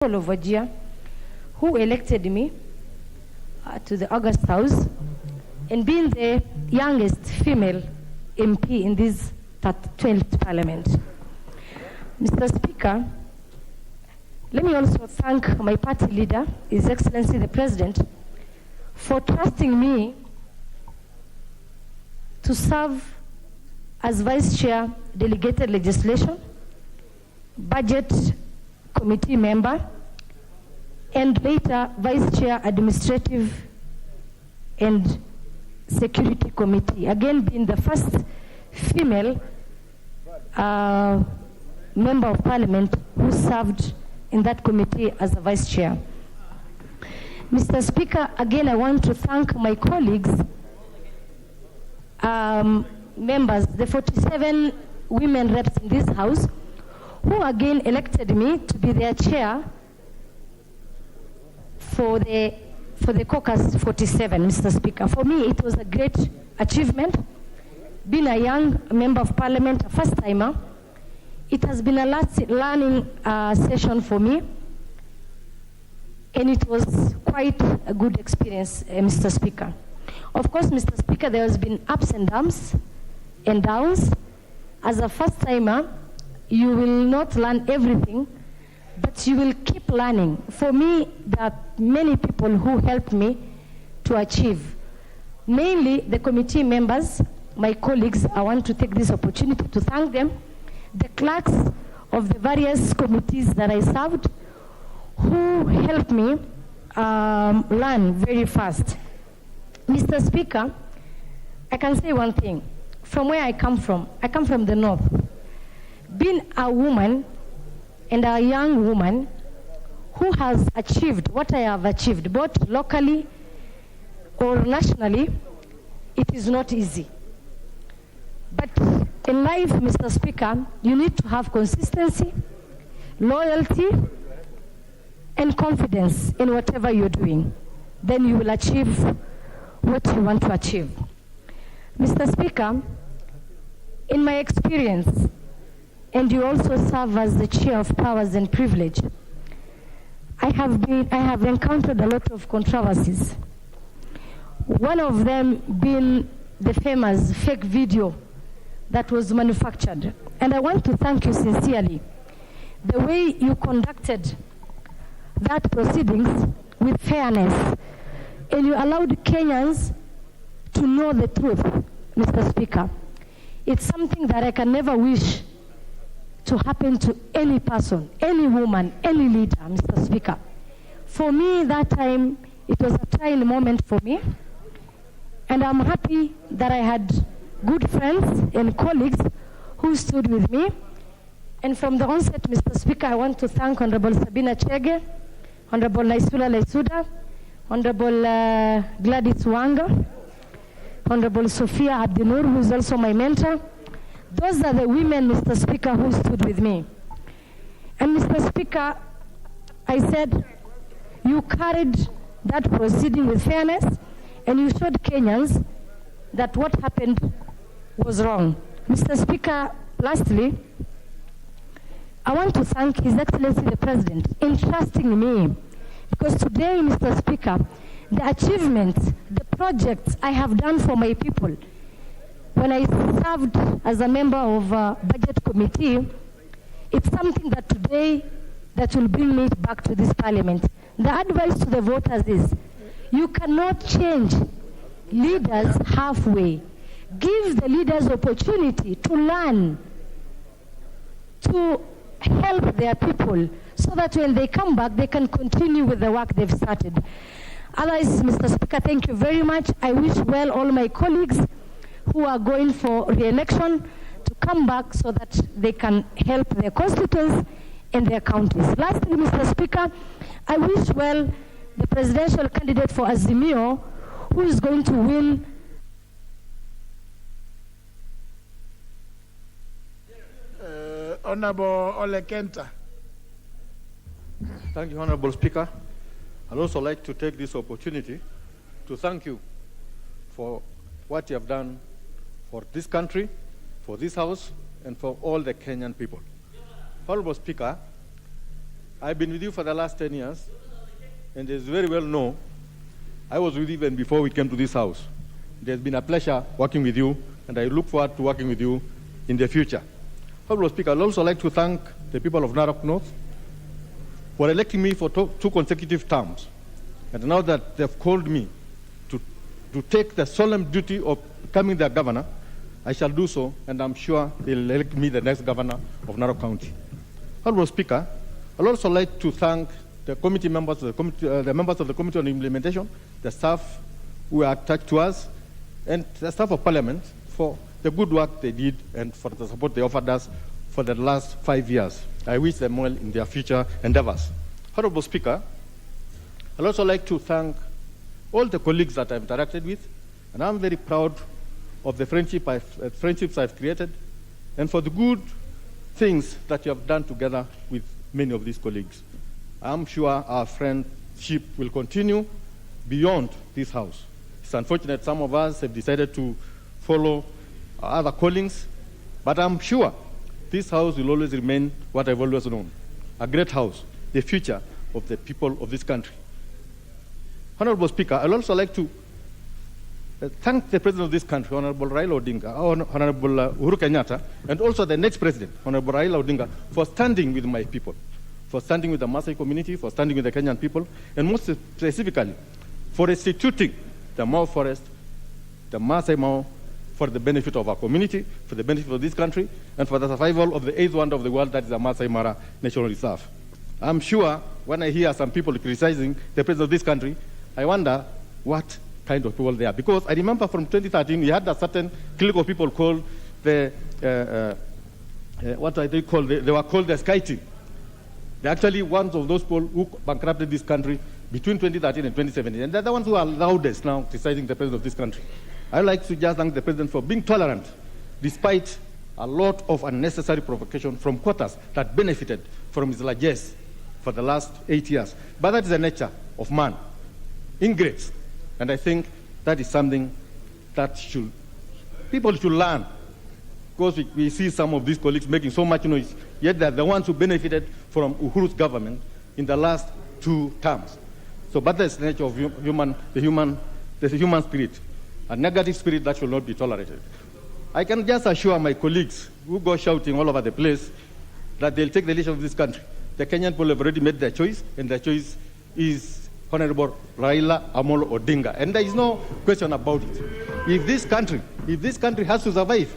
of Wajir, who elected me to the August House, and being the youngest female MP in this 12th Parliament. Mr. Speaker, let me also thank my party leader, His Excellency the President, for trusting me to serve as Vice Chair, Delegated Legislation, Budget Committee member, and later Vice Chair, Administrative and Security Committee. Again, being the first female member of Parliament who served in that committee as a Vice Chair. Mr. Speaker, again, I want to thank my colleagues, members, the 47 women reps in this House, who again elected me to be their chair for the Caucus 47, Mr. Speaker. For me, it was a great achievement. Being a young member of Parliament, a first-timer, it has been a learning session for me, and it was quite a good experience, Mr. Speaker. Of course, Mr. Speaker, there has been ups and downs. As a first-timer, you will not learn everything, but you will keep learning. For me, there are many people who helped me to achieve. Mainly the committee members, my colleagues. I want to take this opportunity to thank them. The clerks of the various committees that I served, who helped me learn very fast. Mr. Speaker, I can say one thing. From where I come from the north. Being a woman and a young woman who has achieved what I have achieved, both locally or nationally, it is not easy. But in life, Mr. Speaker, you need to have consistency, loyalty, and confidence in whatever you're doing. Then you will achieve what you want to achieve. Mr. Speaker, in my experience, and you also serve as the chair of powers and privilege, I have encountered a lot of controversies. One of them being the famous fake video that was manufactured. And I want to thank you sincerely. The way you conducted that proceedings with fairness, and you allowed Kenyans to know the truth, Mr. Speaker. It's something that I can never wish to happen to any person, any woman, any leader, Mr. Speaker. For me, that time, it was a trying moment for me. And I'm happy that I had good friends and colleagues who stood with me. And from the onset, Mr. Speaker, I want to thank Honorable Sabina Chege, Honorable Naisula Laisuda, Honorable Gladys Wanga, Honorable Sophia Abdinur, who is also my mentor. Those are the women, Mr. Speaker, who stood with me. And Mr. Speaker, I said, you carried that proceeding with fairness, and you showed Kenyans that what happened was wrong. Mr. Speaker, lastly, I want to thank His Excellency the President in trusting me, because today, Mr. Speaker, the achievements, the projects I have done for my people, when I served as a member of Budget Committee, it's something that today that will bring me back to this Parliament. The advice to the voters is, you cannot change leaders halfway. Give the leaders opportunity to learn, to help their people, so that when they come back, they can continue with the work they've started. Otherwise, Mr. Speaker, thank you very much. I wish well all my colleagues who are going for re-election to come back so that they can help their constituents and their counties. Lastly, Mr. Speaker, I wish well the presidential candidate for Azimio, who is going to win. Honorable Ole Kenta. Thank you, Honorable Speaker. I'd also like to take this opportunity to thank you for what you have done for this country, for this House, and for all the Kenyan people. Honorable Speaker, I've been with you for the last 10 years, and as you very well know, I was with you even before we came to this house. It has been a pleasure working with you, and I look forward to working with you in the future. Honorable Speaker, I'd also like to thank the people of Narok North for electing me for two consecutive terms. And now that they've called me to take the solemn duty of becoming their governor, I shall do so, and I'm sure they'll elect me the next governor of Narok County. Honorable Speaker, I'd also like to thank the committee members, the members of the Committee on Implementation, the staff who are attached to us, and the staff of Parliament for the good work they did and for the support they offered us for the last 5 years. I wish them well in their future endeavors. Honorable Speaker, I'd also like to thank all the colleagues that I've interacted with, and I'm very proud of the friendships I've created, and for the good things that you have done together with many of these colleagues. I'm sure our friendship will continue beyond this house. It's unfortunate some of us have decided to follow other callings, but I'm sure this house will always remain what I've always known, a great house, the future of the people of this country. Honorable Speaker, I'd also like to thank the President of this country, Honorable Raila Odinga, Honorable Uhuru Kenyatta, and also the next President, Honorable Raila Odinga, for standing with my people, for standing with the Maasai community, for standing with the Kenyan people, and most specifically, for instituting the Mau Forest, the Maasai Mau, for the benefit of our community, for the benefit of this country, and for the survival of the 8th wonder of the world, that is the Maasai Mara National Reserve. I'm sure when I hear some people criticizing the President of this country, I wonder what kind of people they are. Because I remember from 2013, we had a certain clique of people called the, what are they called? They were called the Sky Team. They're actually one of those people who bankrupted this country between 2013 and 2017. And they're the ones who are loudest now criticizing the President of this country. I'd like to just thank the President for being tolerant, despite a lot of unnecessary provocation from quarters that benefited from his largesse for the last 8 years. But that is the nature of man, ingrates. And I think that is something that people should learn. Because we see some of these colleagues making so much noise, yet they're the ones who benefited from Uhuru's government in the last 2 terms. So, but that's the nature of the human spirit, a negative spirit that should not be tolerated. I can just assure my colleagues who go shouting all over the place that they'll take the leadership of this country. The Kenyan people have already made their choice, and their choice is Honorable Raila Amolo Odinga. And there is no question about it. If this country has to survive,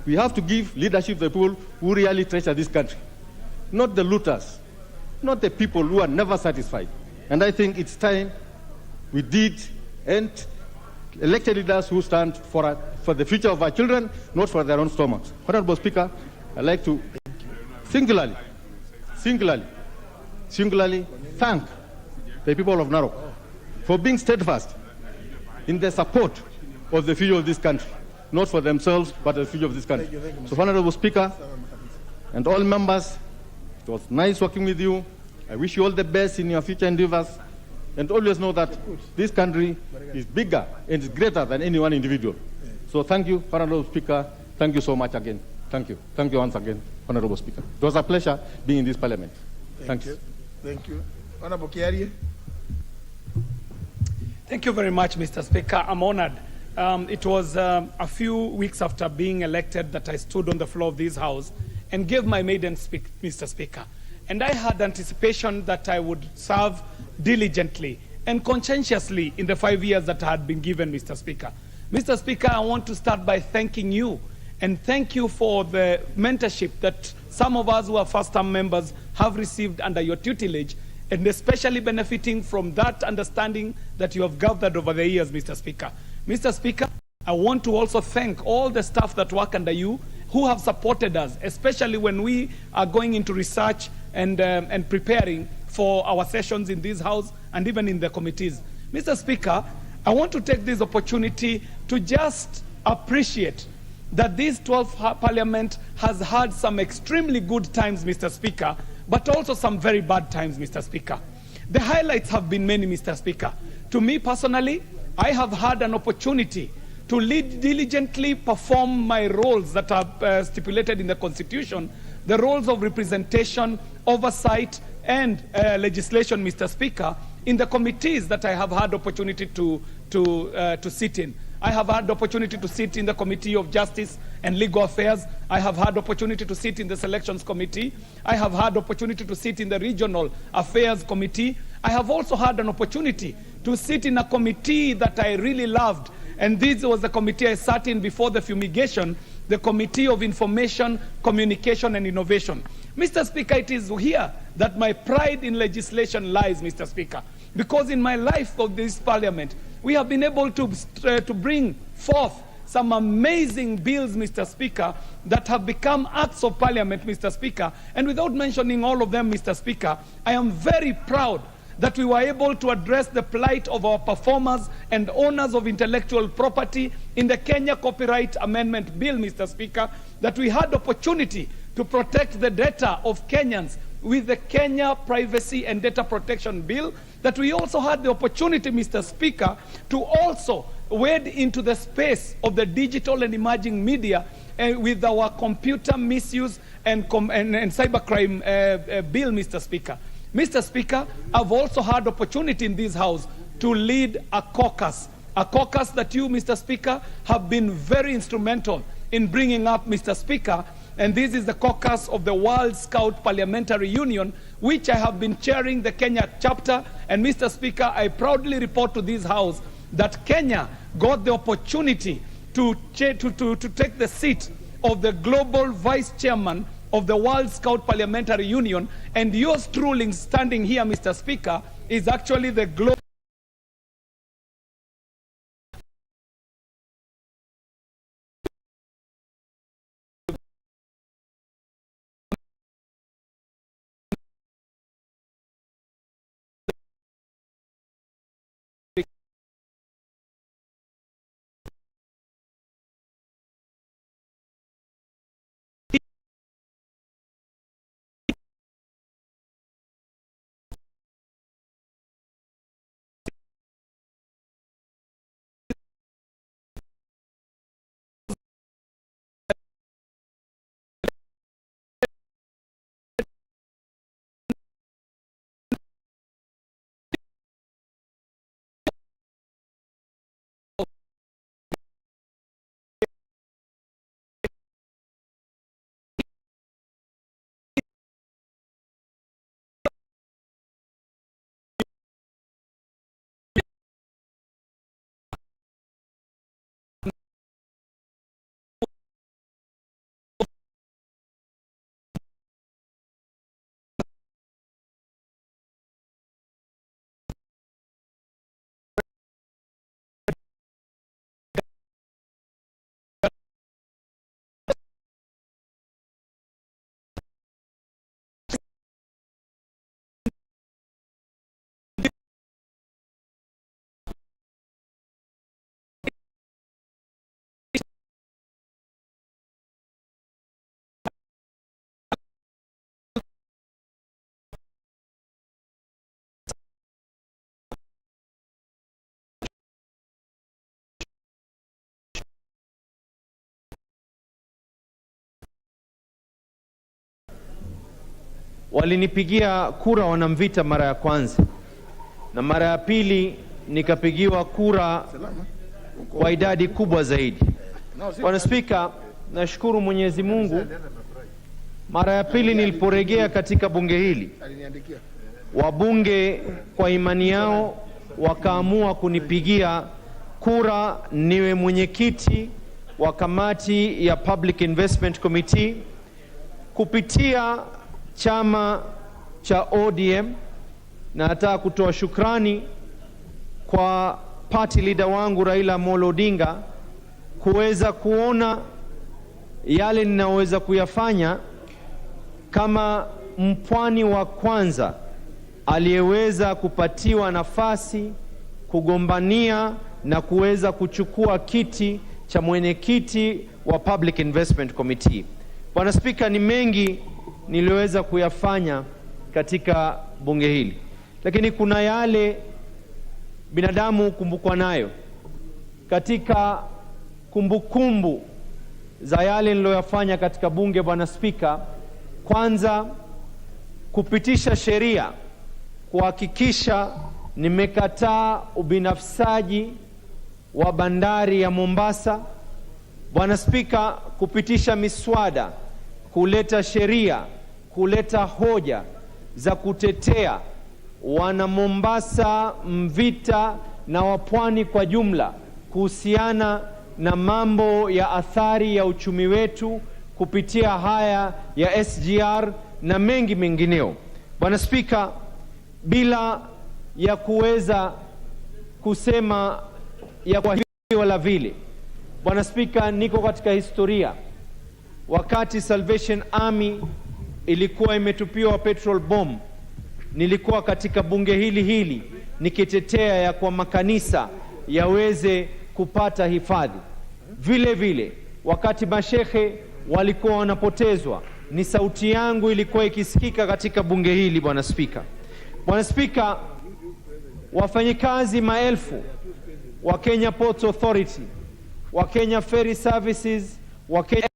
we have to give leadership to the people who really treasure this country, not the looters, not the people who are never satisfied. And I think it's time we did and elected leaders who stand for the future of our children, not for their own stomachs. Honorable Speaker, I'd like to singularly thank the people of Narok for being steadfast in their support of the future of this country, not for themselves, but the future of this country. Thank you, so, Honorable Speaker, and all members, it was nice working with you. I wish you all the best in your future endeavors, and always know that this country is bigger and is greater than any one individual. So thank you, Honorable Speaker. Thank you so much again. Thank you. Thank you once again, Honorable Speaker. It was a pleasure being in this Parliament. Thank you. Thank you. Honorable Kiarie. Thank you very much, Mr. Speaker. I'm honored. It was a few weeks after being elected that I stood on the floor of this House and gave my maiden speech, Mr. Speaker. And I had anticipation that I would serve diligently and conscientiously in the 5 years that I had been given, Mr. Speaker. Mr. Speaker, I want to start by thanking you, and thank you for the mentorship that some of us who are first-time members have received under your tutelage, and especially benefiting from that understanding that you have gathered over the years, Mr. Speaker. Mr. Speaker, I want to also thank all the staff that work under you who have supported us, especially when we are going into research and preparing for our sessions in this House and even in the committees. Mr. Speaker, I want to take this opportunity to just appreciate that this 12th Parliament has had some extremely good times, Mr. Speaker, but also some very bad times, Mr. Speaker. The highlights have been many, Mr. Speaker. To me personally, I have had an opportunity to diligently perform my roles that are stipulated in the Constitution, the roles of representation, oversight, and legislation, Mr. Speaker, in the committees that I have had opportunity to sit in. I have had the opportunity to sit in the Committee of Justice and Legal Affairs. I have had opportunity to sit in the Selections Committee. I have had opportunity to sit in the Regional Affairs Committee. I have also had an opportunity to sit in a committee that I really loved, and this was the committee I sat in before the fumigation, the Committee of Information, Communication and Innovation. Mr. Speaker, it is here that my pride in legislation lies, Mr. Speaker, because in my life of this parliament, we have been able to bring forth some amazing bills, Mr. Speaker, that have become acts of parliament, Mr. Speaker. And without mentioning all of them, Mr. Speaker, I am very proud that we were able to address the plight of our performers and owners of intellectual property in the Kenya Copyright Amendment Bill, Mr. Speaker, that we had opportunity to protect the data of Kenyans with the Kenya Privacy and Data Protection Bill, that we also had the opportunity, Mr. Speaker, to also wade into the space of the digital and emerging media with our computer misuse and cybercrime bill, Mr. Speaker. Mr. Speaker, I've also had opportunity in this House to lead a caucus that you, Mr. Speaker, have been very instrumental in bringing up, Mr. Speaker, and this is the caucus of the World Scout Parliamentary Union, which I have been chairing the Kenya chapter. And Mr. Speaker, I proudly report to this House that Kenya got the opportunity to take the seat of the global vice chairman of the World Scout Parliamentary Union, and yours truly standing here, Mr. Speaker, is actually the global walinipigia kura wanamvita mara ya kwanza, na mara ya pili nikapigiwa kura kwa idadi kubwa zaidi. Bwana Spika, nashukuru Mwenyezi Mungu, mara ya pili niliporejea katika bunge hili, wabunge kwa imani yao wakaamua kunipigia kura niwe mwenyekiti wa kamati ya Public Investment Committee kupitia chama cha ODM. Na nataka kutoa shukrani kwa party leader wangu Raila Amolo Odinga kuweza kuona yale ninaweza kuyafanya kama mpwani wa kwanza aliyeweza kupatiwa nafasi kugombania na kuweza kuchukua kiti cha mwenyekiti wa Public Investment Committee. Bwana Spika, ni mengi niliweza kuyafanya katika bunge hili, lakini kuna yale binadamu kumbukwa nayo. Katika kumbukumbu za yale niliyoyafanya katika bunge, Bwana Spika, kwanza kupitisha sheria kuhakikisha nimekataa ubinafsaji wa bandari ya Mombasa. Bwana Spika, kupitisha miswada, kuleta sheria, kuleta hoja za kutetea wana Mombasa, Mvita na wapwani kwa jumla kuhusiana na mambo ya athari ya uchumi wetu kupitia haya ya SGR na mengi mengineo. Bwana Spika, bila ya kuweza kusema ya kwa hivi wala vile, Bwana Spika, niko katika historia. Wakati Salvation Army ilikuwa imetupiwa petrol bomb, nilikuwa katika bunge hili nikitetea ya kwa makanisa yaweze kupata hifadhi. Vile vile wakati mashehe walikuwa wanapotezwa, ni sauti yangu ilikuwa ikisikika katika bunge hili. Bwana Spika, Bwana Spika, wafanyikazi maelfu wa Kenya Ports Authority, wa Kenya Ferry Services, wa Kenya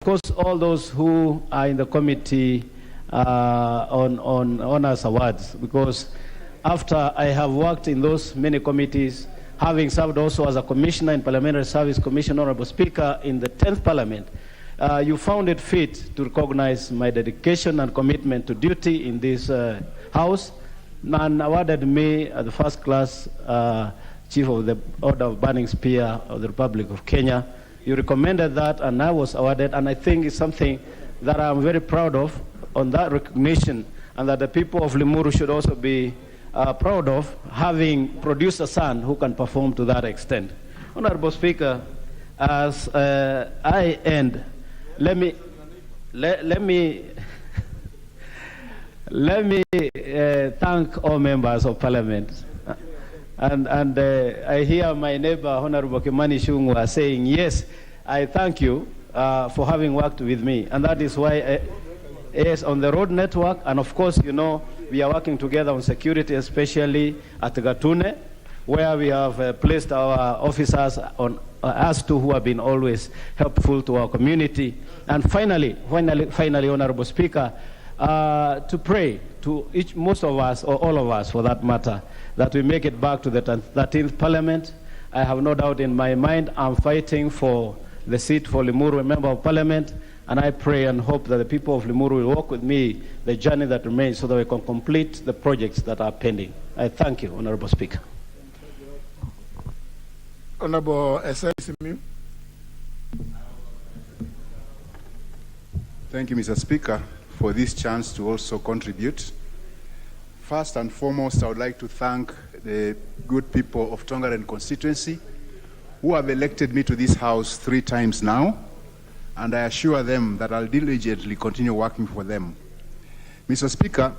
course, all those who are in the committee on honors awards, because after I have worked in those many committees, having served also as a commissioner in Parliamentary Service Commission, Honorable Speaker, in the 10th Parliament, you found it fit to recognize my dedication and commitment to duty in this House. and awarded me the first class Chief of the Order of Burning Spear of the Republic of Kenya. You recommended that, and I was awarded, and I think it's something that I'm very proud of on that recognition, and that the people of Limuru should also be proud of having produced a son who can perform to that extent. Honorable Speaker, as I end, let me thank all members of Parliament. And I hear my neighbor, Honorable Kimani Ichung'wah, saying, yes, I thank you for having worked with me. And that is why, yes, on the road network, and of course, you know, we are working together on security, especially at Gatune, where we have placed our officers on us two who have been always helpful to our community. And finally, Honorable Speaker, to pray to most of us, or all of us for that matter, that we make it back to the 13th Parliament. I have no doubt in my mind I'm fighting for the seat for Limuru, a member of Parliament, and I pray and hope that the people of Limuru will walk with me the journey that remains so that we can complete the projects that are pending. I thank you, Honorable Speaker. Honorable Esai. Thank you, Mr. Speaker, for this chance to also contribute. First and foremost, I would like to thank the good people of Tongaren constituency who have elected me to this House 3 times now, and I assure them that I'll diligently continue working for them. Mr. Speaker,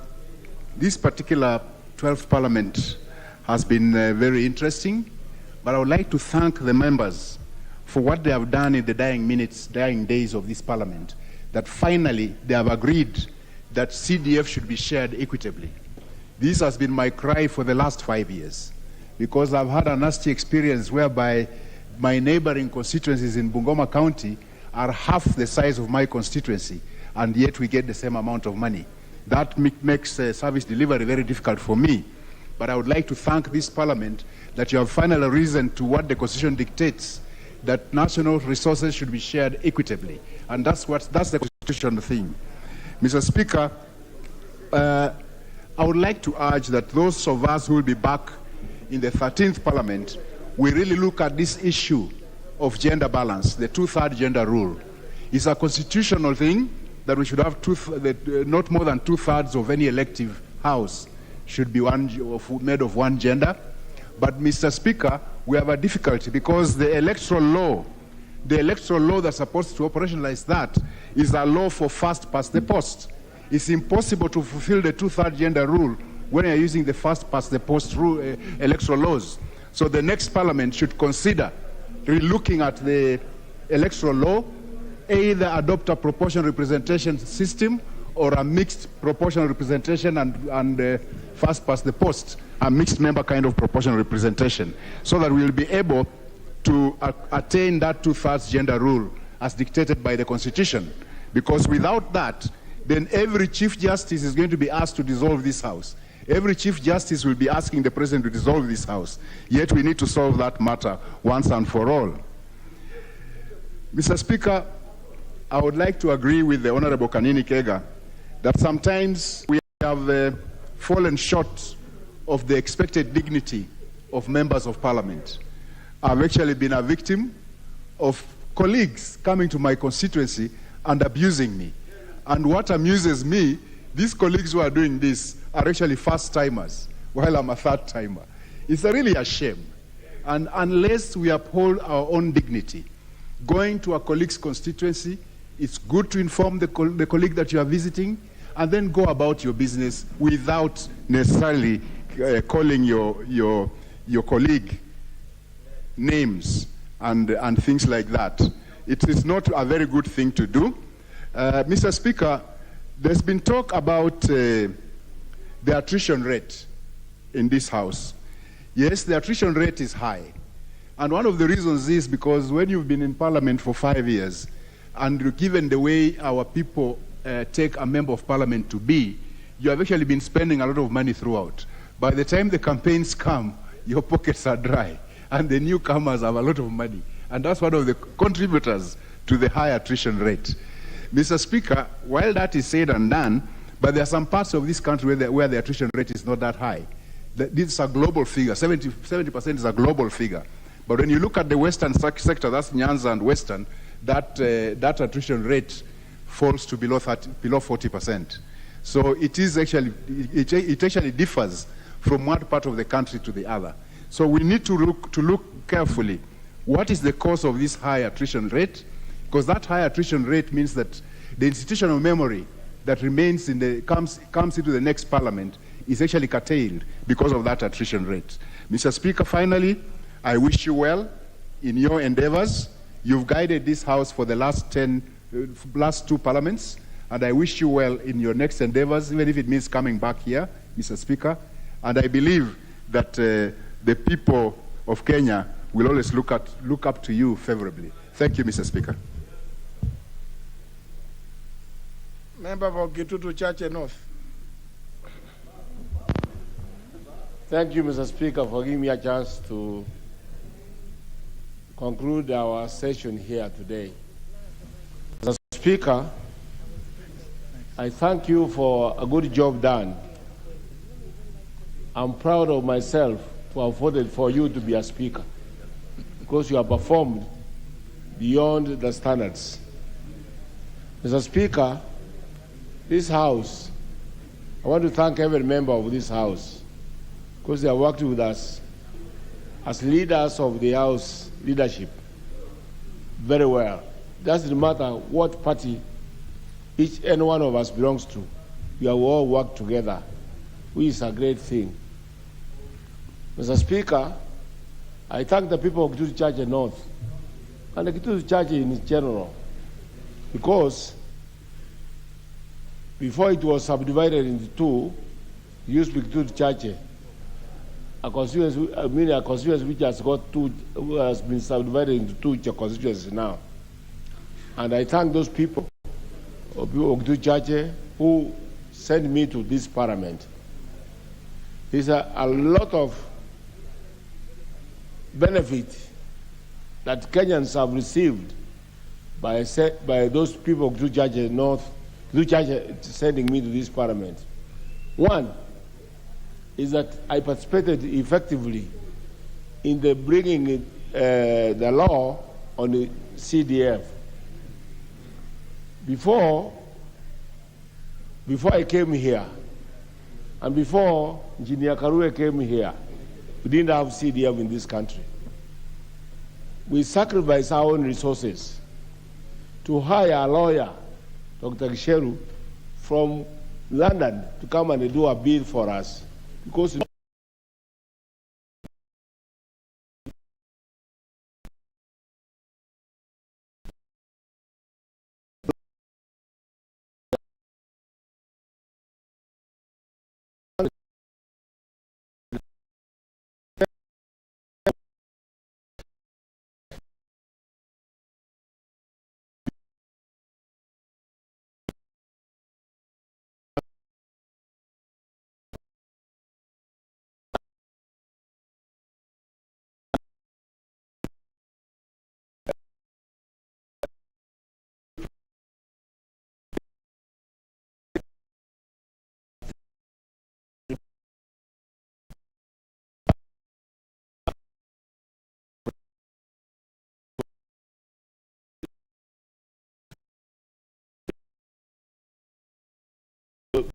this particular 12th Parliament has been very interesting, but I would like to thank the members for what they have done in the dying days of this Parliament, that finally they have agreed that CDF should be shared equitably. This has been my cry for the last 5 years, because I've had a nasty experience whereby my neighboring constituencies in Bungoma County are half the size of my constituency, and yet we get the same amount of money. That makes service delivery very difficult for me. But I would like to thank this Parliament that you have finally risen to what the Constitution dictates, that national resources should be shared equitably. And that's the Constitution thing. Mr. Speaker, I would like to urge that those of us who will be back in the 13th Parliament, we really look at this issue of gender balance, the 2/3 gender rule. It's a constitutional thing that we should have not more than 2/3 of any elective house should be made of one gender. But Mr. Speaker, we have a difficulty because the electoral law that's supposed to operationalize that is a law for first past the post. It's impossible to fulfill the 2/3 gender rule when you're using the first past the post rule, electoral laws. So the next Parliament should consider relooking at the electoral law, either adopt a proportional representation system or a mixed proportional representation and first past the post, a mixed member kind of proportional representation, so that we'll be able to attain that 2/3 gender rule as dictated by the Constitution. Because without that, then every Chief Justice is going to be asked to dissolve this House. Every Chief Justice will be asking the President to dissolve this House. Yet we need to solve that matter once and for all. Mr. Speaker, I would like to agree with the Honorable Kanini Kega that sometimes we have fallen short of the expected dignity of members of Parliament. I've actually been a victim of colleagues coming to my constituency and abusing me. And what amuses me, these colleagues who are doing this are actually first-timers, while I'm a third-timer. It's really a shame. And unless we uphold our own dignity, going to a colleague's constituency, it's good to inform the colleague that you are visiting, and then go about your business without necessarily calling your colleague names and things like that. It is not a very good thing to do. Mr. Speaker, there's been talk about the attrition rate in this House. Yes, the attrition rate is high. And one of the reasons is because when you've been in Parliament for 5 years, and given the way our people take a member of Parliament to be, you have actually been spending a lot of money throughout. By the time the campaigns come, your pockets are dry, and the newcomers have a lot of money. And that's one of the contributors to the high attrition rate. Mr. Speaker, while that is said and done, But there are some parts of this country where the attrition rate is not that high. This is a global figure. 70% is a global figure. But when you look at the Western sector, that's Nyanza and Western, that attrition rate falls to below 40%. So it is actually, it actually differs from one part of the country to the other. So we need to look carefully. What is the cause of this high attrition rate? Because that high attrition rate means that the institutional memory that remains comes into the next parliament is actually curtailed because of that attrition rate. Mr. Speaker, finally, I wish you well in your endeavors. You've guided this House for the last two parliaments, and I wish you well in your next endeavors, even if it means coming back here, Mr. Speaker. And I believe that the people of Kenya will always look up to you favorably. Thank you, Mr. Speaker. Member for Kitutu Chache North. Thank you, Mr. Speaker, for giving me a chance to conclude our session here today. Mr. Speaker, I thank you for a good job done. I'm proud of myself to have voted for you to be a speaker because you have performed beyond the standards. Mr. Speaker, this House, I want to thank every member of this House because they have worked with us as leaders of the House leadership very well. It doesn't matter what party each and one of us belongs to. We have all worked together, which is a great thing. Mr. Speaker, I thank the people of Kitutu Church North and the Kitutu Church in general because before it was subdivided into two, it used to be Kitutu Church, a constituency which has been subdivided into two constituencies now. And I thank those people of Kitutu Church who sent me to this parliament. There's a lot of benefit that Kenyans have received by those people of Kitutu Church North, Kitutu Church sending me to this parliament. One is that I participated effectively in the bringing the law on the CDF. Before I came here, and before Engineer Karue came here, we didn't have CDF in this country. We sacrificed our own resources to hire a lawyer, Dr. Gisheru, from London to come and do a bill for us. Because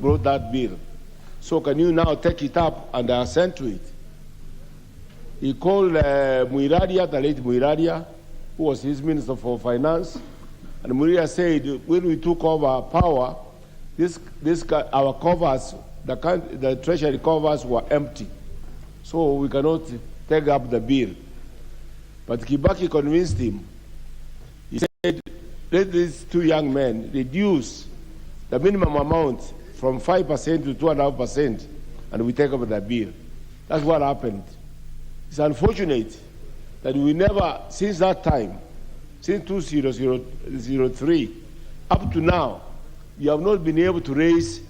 brought that bill. So can you now take it up and assent to it? He called Muiradia, the late Muiradia, who was his Minister for Finance, and Muiradia said, when we took over power, our covers, the treasury covers were empty, so we cannot take up the bill. But Kibaki convinced him. He said, let these two young men reduce the minimum amount from 5% to 2.5%, and we take up the bill. That's what happened. It's unfortunate that we never, since that time, since 2003, up to now, we have not been able to raise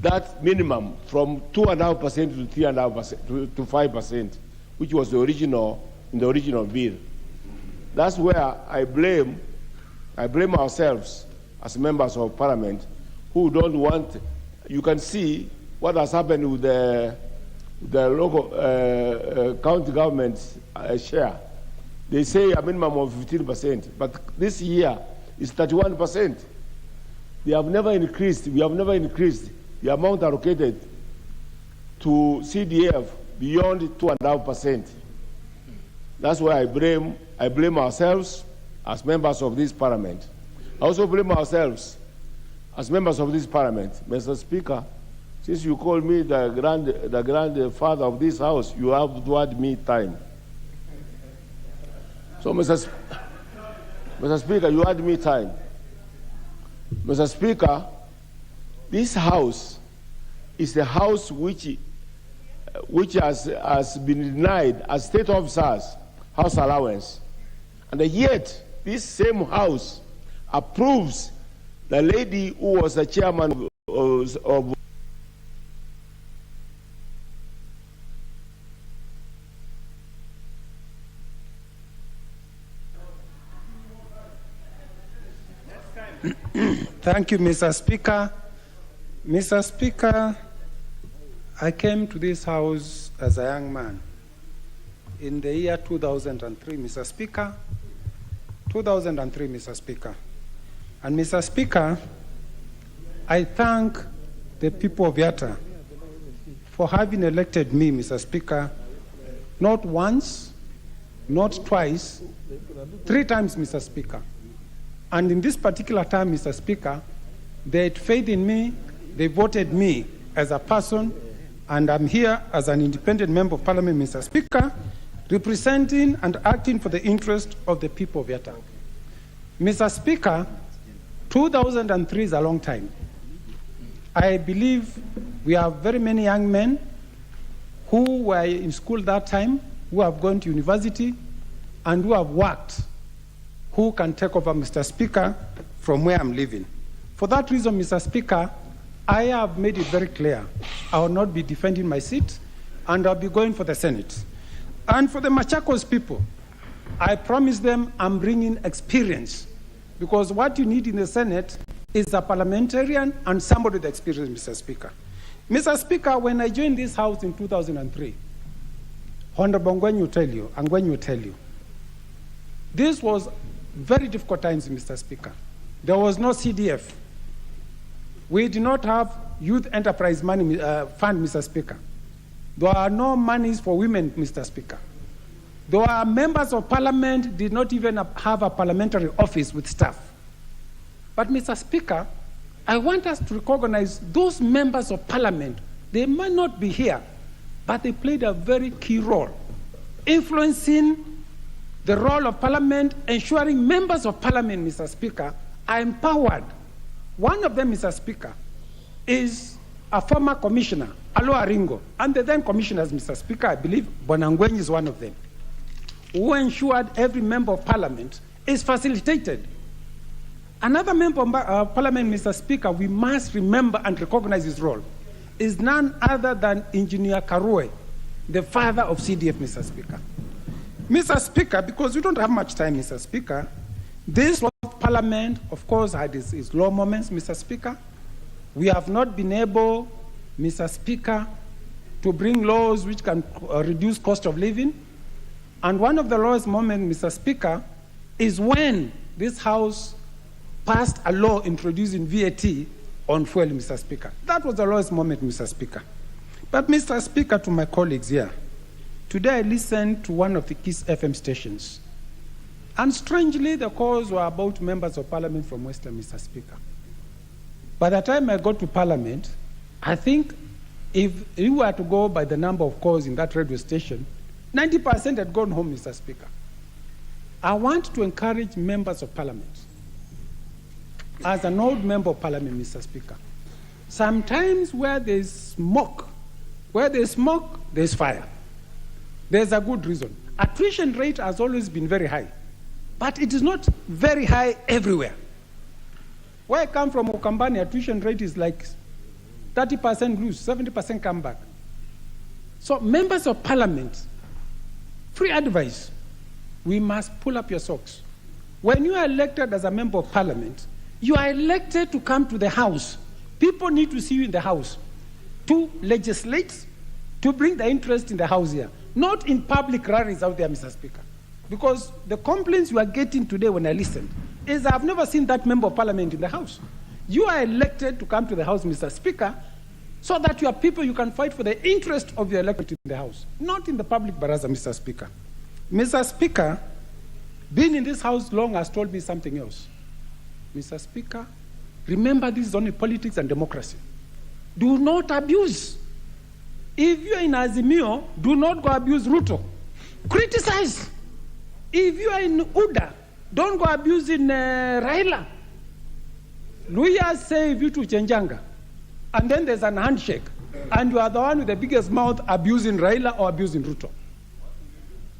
that minimum from 2.5% to 3.5% to 5%, which was the original in the original bill. That's where I blame ourselves as members of Parliament who don't want, you can see what has happened with the local county government's share. They say a minimum of 15%, but this year is 31%. They have never increased, we have never increased the amount allocated to CDF beyond 2.5%. That's why I blame ourselves as members of this parliament. I also blame ourselves as members of this parliament. Mr. Speaker, since you call me the grandfather of this house, you have to add me time. So, Mr. Speaker, you add me time. Mr. Speaker, this house is the house which has been denied as state officers house allowance. And yet, this same house approves the lady who was the chairman of Thank you, Mr. Speaker. Mr. Speaker, I came to this house as a young man in the year 2003, Mr. Speaker. 2003, Mr. Speaker. And Mr. Speaker, I thank the people of Yatta for having elected me, Mr. Speaker, not once, not twice, 3 times, Mr. Speaker. And in this particular time, Mr. Speaker, they had faith in me, they voted me as a person, and I'm here as an independent member of Parliament, Mr. Speaker, representing and acting for the interest of the people of Yatta. Mr. Speaker, 2003 is a long time. I believe we have very many young men who were in school that time, who have gone to university, and who have worked, who can take over, Mr. Speaker, from where I'm living. For that reason, Mr. Speaker, I have made it very clear I will not be defending my seat, and I'll be going for the Senate. And for the Machakos people, I promise them I'm bringing experience, because what you need in the Senate is a parliamentarian and somebody with experience, Mr. Speaker. Mr. Speaker, when I joined this house in 2003, Honorable Ngwen will tell you, this was very difficult times, Mr. Speaker. There was no CDF. We did not have youth enterprise money fund, Mr. Speaker. There are no monies for women, Mr. Speaker. There are members of parliament did not even have a parliamentary office with staff. But, Mr. Speaker, I want us to recognize those members of parliament. They might not be here, but they played a very key role, influencing the role of parliament, ensuring members of parliament, Mr. Speaker, are empowered. One of them, Mr. Speaker, is a former commissioner, Alo Aringo, and the then commissioners, Mr. Speaker, I believe Bonangwen is one of them, who ensured every member of parliament is facilitated. Another member of parliament, Mr. Speaker, we must remember and recognize his role, is none other than Engineer Karue, the father of CDF, Mr. Speaker. Mr. Speaker, because we don't have much time, Mr. Speaker, this parliament, of course, had its low moments, Mr. Speaker. We have not been able, Mr. Speaker, to bring laws which can reduce cost of living. And one of the lowest moments, Mr. Speaker, is when this House passed a law introducing VAT on fuel, Mr. Speaker. That was the lowest moment, Mr. Speaker. But, Mr. Speaker, to my colleagues here, today I listened to one of the KISS FM stations. And strangely, the calls were about members of parliament from Western, Mr. Speaker. By the time I got to parliament, I think if you were to go by the number of calls in that radio station, 90% had gone home, Mr. Speaker. I want to encourage members of parliament. As an old member of parliament, Mr. Speaker, sometimes where there's smoke, there's fire. There's a good reason. Attrition rate has always been very high, but it is not very high everywhere. Where I come from, Okambani, attrition rate is like 30% lose, 70% come back. So members of parliament, free advice, we must pull up your socks. When you are elected as a member of parliament, you are elected to come to the House People need to see you in the House to legislate, to bring the interest in the House here, not in public rallies out there, Mr. Speaker. Because the complaints you are getting today when I listened is I've never seen that member of parliament in the House. You are elected to come to the House, Mr. Speaker, so that your people, you can fight for the interest of your electorate in the House, not in the public baraza, Mr. Speaker. Mr. Speaker, being in this House long has told me something else. Mr. Speaker, remember this is only politics and democracy. Do not abuse. If you are in Azimio, do not go abuse Ruto. Criticize. If you are in UDA, don't go abusing Raila. Luya say you to Chenjanga, and then there's an handshake, and you are the one with the biggest mouth abusing Raila or abusing Ruto.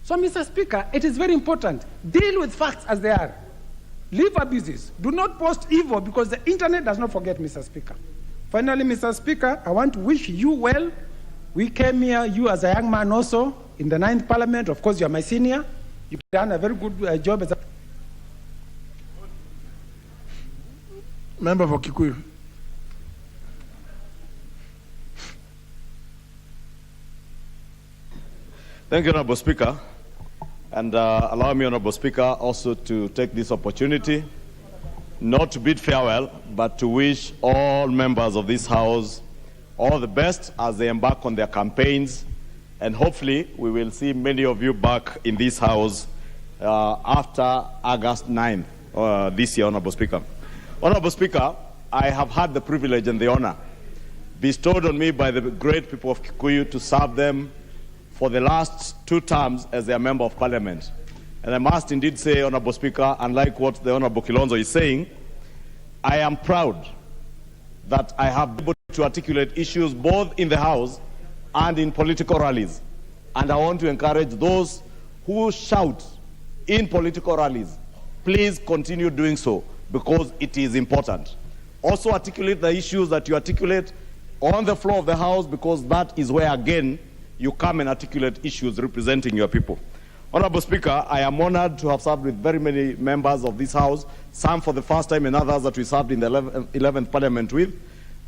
So, Mr. Speaker, it is very important. Deal with facts as they are. Leave abuses. Do not post evil because the internet does not forget, Mr. Speaker. Finally, Mr. Speaker, I want to wish you well. We came here, you as a young man also, in the 9th Parliament. Of course, you are my senior. You've done a very good job as a... Member for Kikuyu. Thank you, Honorable Speaker. And allow me, Honorable Speaker, also to take this opportunity not to bid farewell, but to wish all members of this House all the best as they embark on their campaigns. And hopefully, we will see many of you back in this House after August 9th this year, Honorable Speaker. Honorable Speaker, I have had the privilege and the honor bestowed on me by the great people of Kikuyu to serve them for the last 2 terms as their Member of Parliament. And I must indeed say, Honorable Speaker, unlike what the Honorable Kilonzo is saying, I am proud that I have been able to articulate issues both in the House and in political rallies. And I want to encourage those who shout in political rallies, please continue doing so because it is important. Also articulate the issues that you articulate on the floor of the House because that is where, again, you come and articulate issues representing your people. Honorable Speaker, I am honored to have served with very many members of this House, some for the first time and others that we served in the 11th Parliament with,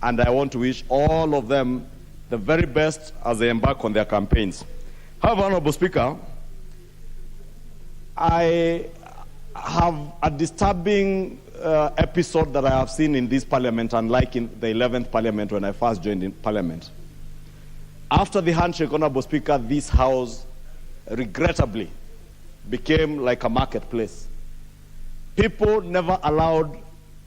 and I want to wish all of them the very best as they embark on their campaigns. However, Honorable Speaker, I have a disturbing episode that I have seen in this Parliament, unlike in the 11th Parliament when I first joined in Parliament. After the handshake, Honorable Speaker, this House regrettably became like a marketplace. People never allowed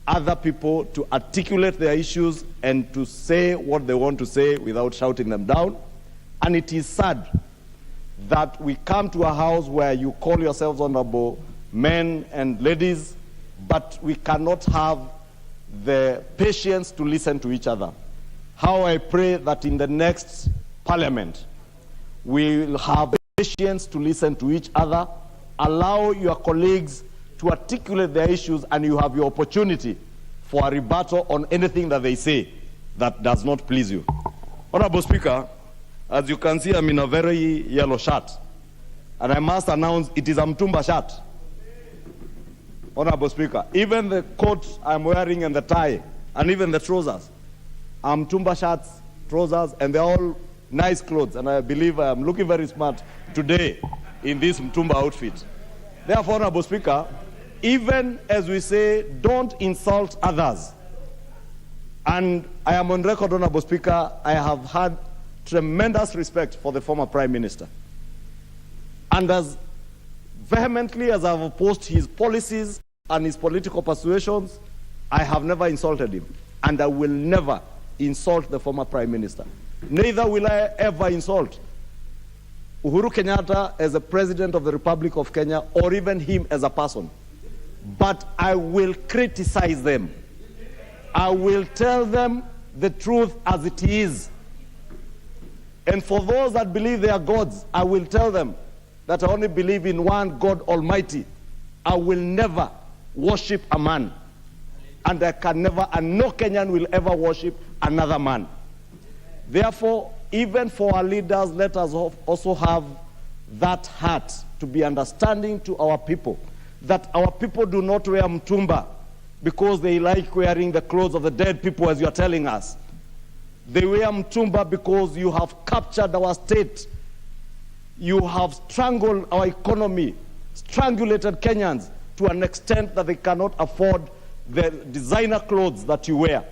other people to articulate their issues and to say what they want to say without shouting them down. And it is sad that we come to a house where you call yourselves honorable men and ladies, but we cannot have the patience to listen to each other. How I pray that in the next Parliament, we will have patience to listen to each other, allow your colleagues to articulate their issues, and you have your opportunity for a rebuttal on anything that they say that does not please you. Honorable Speaker, as you can see, I'm in a very yellow shirt, and I must announce it is a Mtumba shirt. Honorable Speaker, even the coat I'm wearing and the tie, and even the trousers, are Mtumba shirts, trousers, and they're all nice clothes, and I believe I'm looking very smart today in this Mtumba outfit. Therefore, Honorable Speaker, even as we say, don't insult others. And I am on record, Honorable Speaker, I have had tremendous respect for the former Prime Minister. And as vehemently as I've opposed his policies and his political persuasions, I have never insulted him. And I will never insult the former Prime Minister. Neither will I ever insult Uhuru Kenyatta as a President of the Republic of Kenya or even him as a person. But I will criticize them. I will tell them the truth as it is. And for those that believe they are gods, I will tell them that I only believe in one God Almighty. I will never worship a man. And I can never, and no Kenyan will ever worship another man. Therefore, even for our leaders, let us also have that heart to be understanding to our people, that our people do not wear mtumba because they like wearing the clothes of the dead people, as you are telling us. They wear mtumba because you have captured our state. You have strangled our economy, strangulated Kenyans to an extent that they cannot afford the designer clothes that you wear.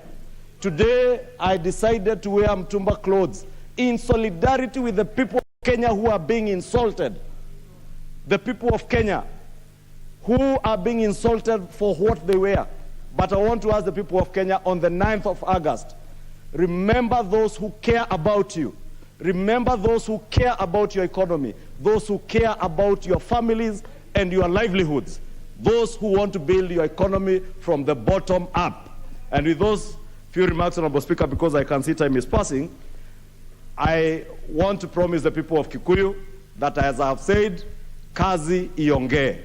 Today, I decided to wear mtumba clothes in solidarity with the people of Kenya who are being insulted. The people of Kenya who are being insulted for what they wear. But I want to ask the people of Kenya on the 9th of August, remember those who care about you. Remember those who care about your economy, those who care about your families and your livelihoods, those who want to build your economy from the bottom up. And with those few remarks, Honorable Speaker, because I can see time is passing, I want to promise the people of Kikuyu that, as I have said, kazi iongee.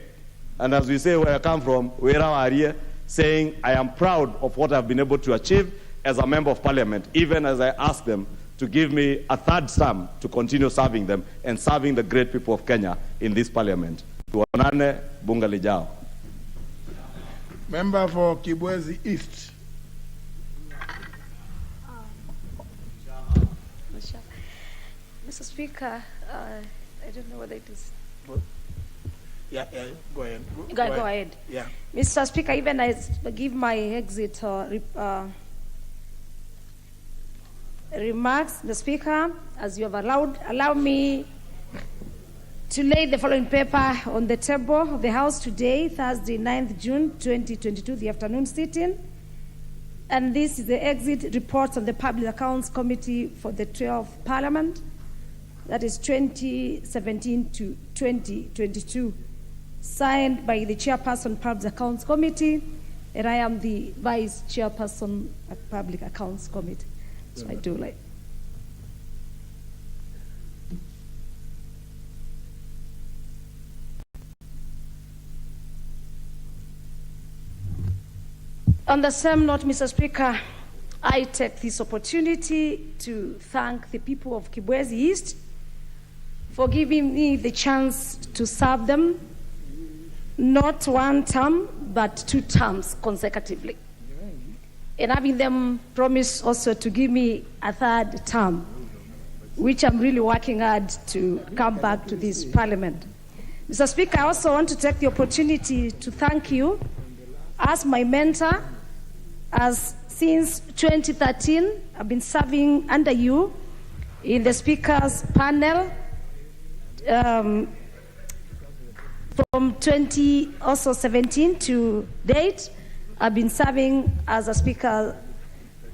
And as we say where I come from, Wera Warie, saying I am proud of what I've been able to achieve as a member of parliament, even as I ask them to give me a third term to continue serving them and serving the great people of Kenya in this parliament. Tuonane bunge lijao. Member for Kibwezi East. Mr. Speaker, I don't know whether it is. Yeah, go ahead. Go ahead. Yeah. Mr. Speaker, even as I give my exit remarks, the Speaker, as you have allow me to lay the following paper on the table of the House today, Thursday, 9th June 2022, the afternoon sitting. And this is the exit report of the Public Accounts Committee for the 12th Parliament, that is 2017 to 2022, signed by the Chairperson, Public Accounts Committee, and I am the Vice Chairperson at Public Accounts Committee. So I do like. On the same note, Mr. Speaker, I take this opportunity to thank the people of Kibwezi East for giving me the chance to serve them, not one term, but 2 terms consecutively. And having them promise also to give me a 3rd term, which I'm really working hard to come back to this parliament. Mr. Speaker, I also want to take the opportunity to thank you as my mentor, as since 2013, I've been serving under you in the Speaker's panel. From 2017 to date, I've been serving as a Speaker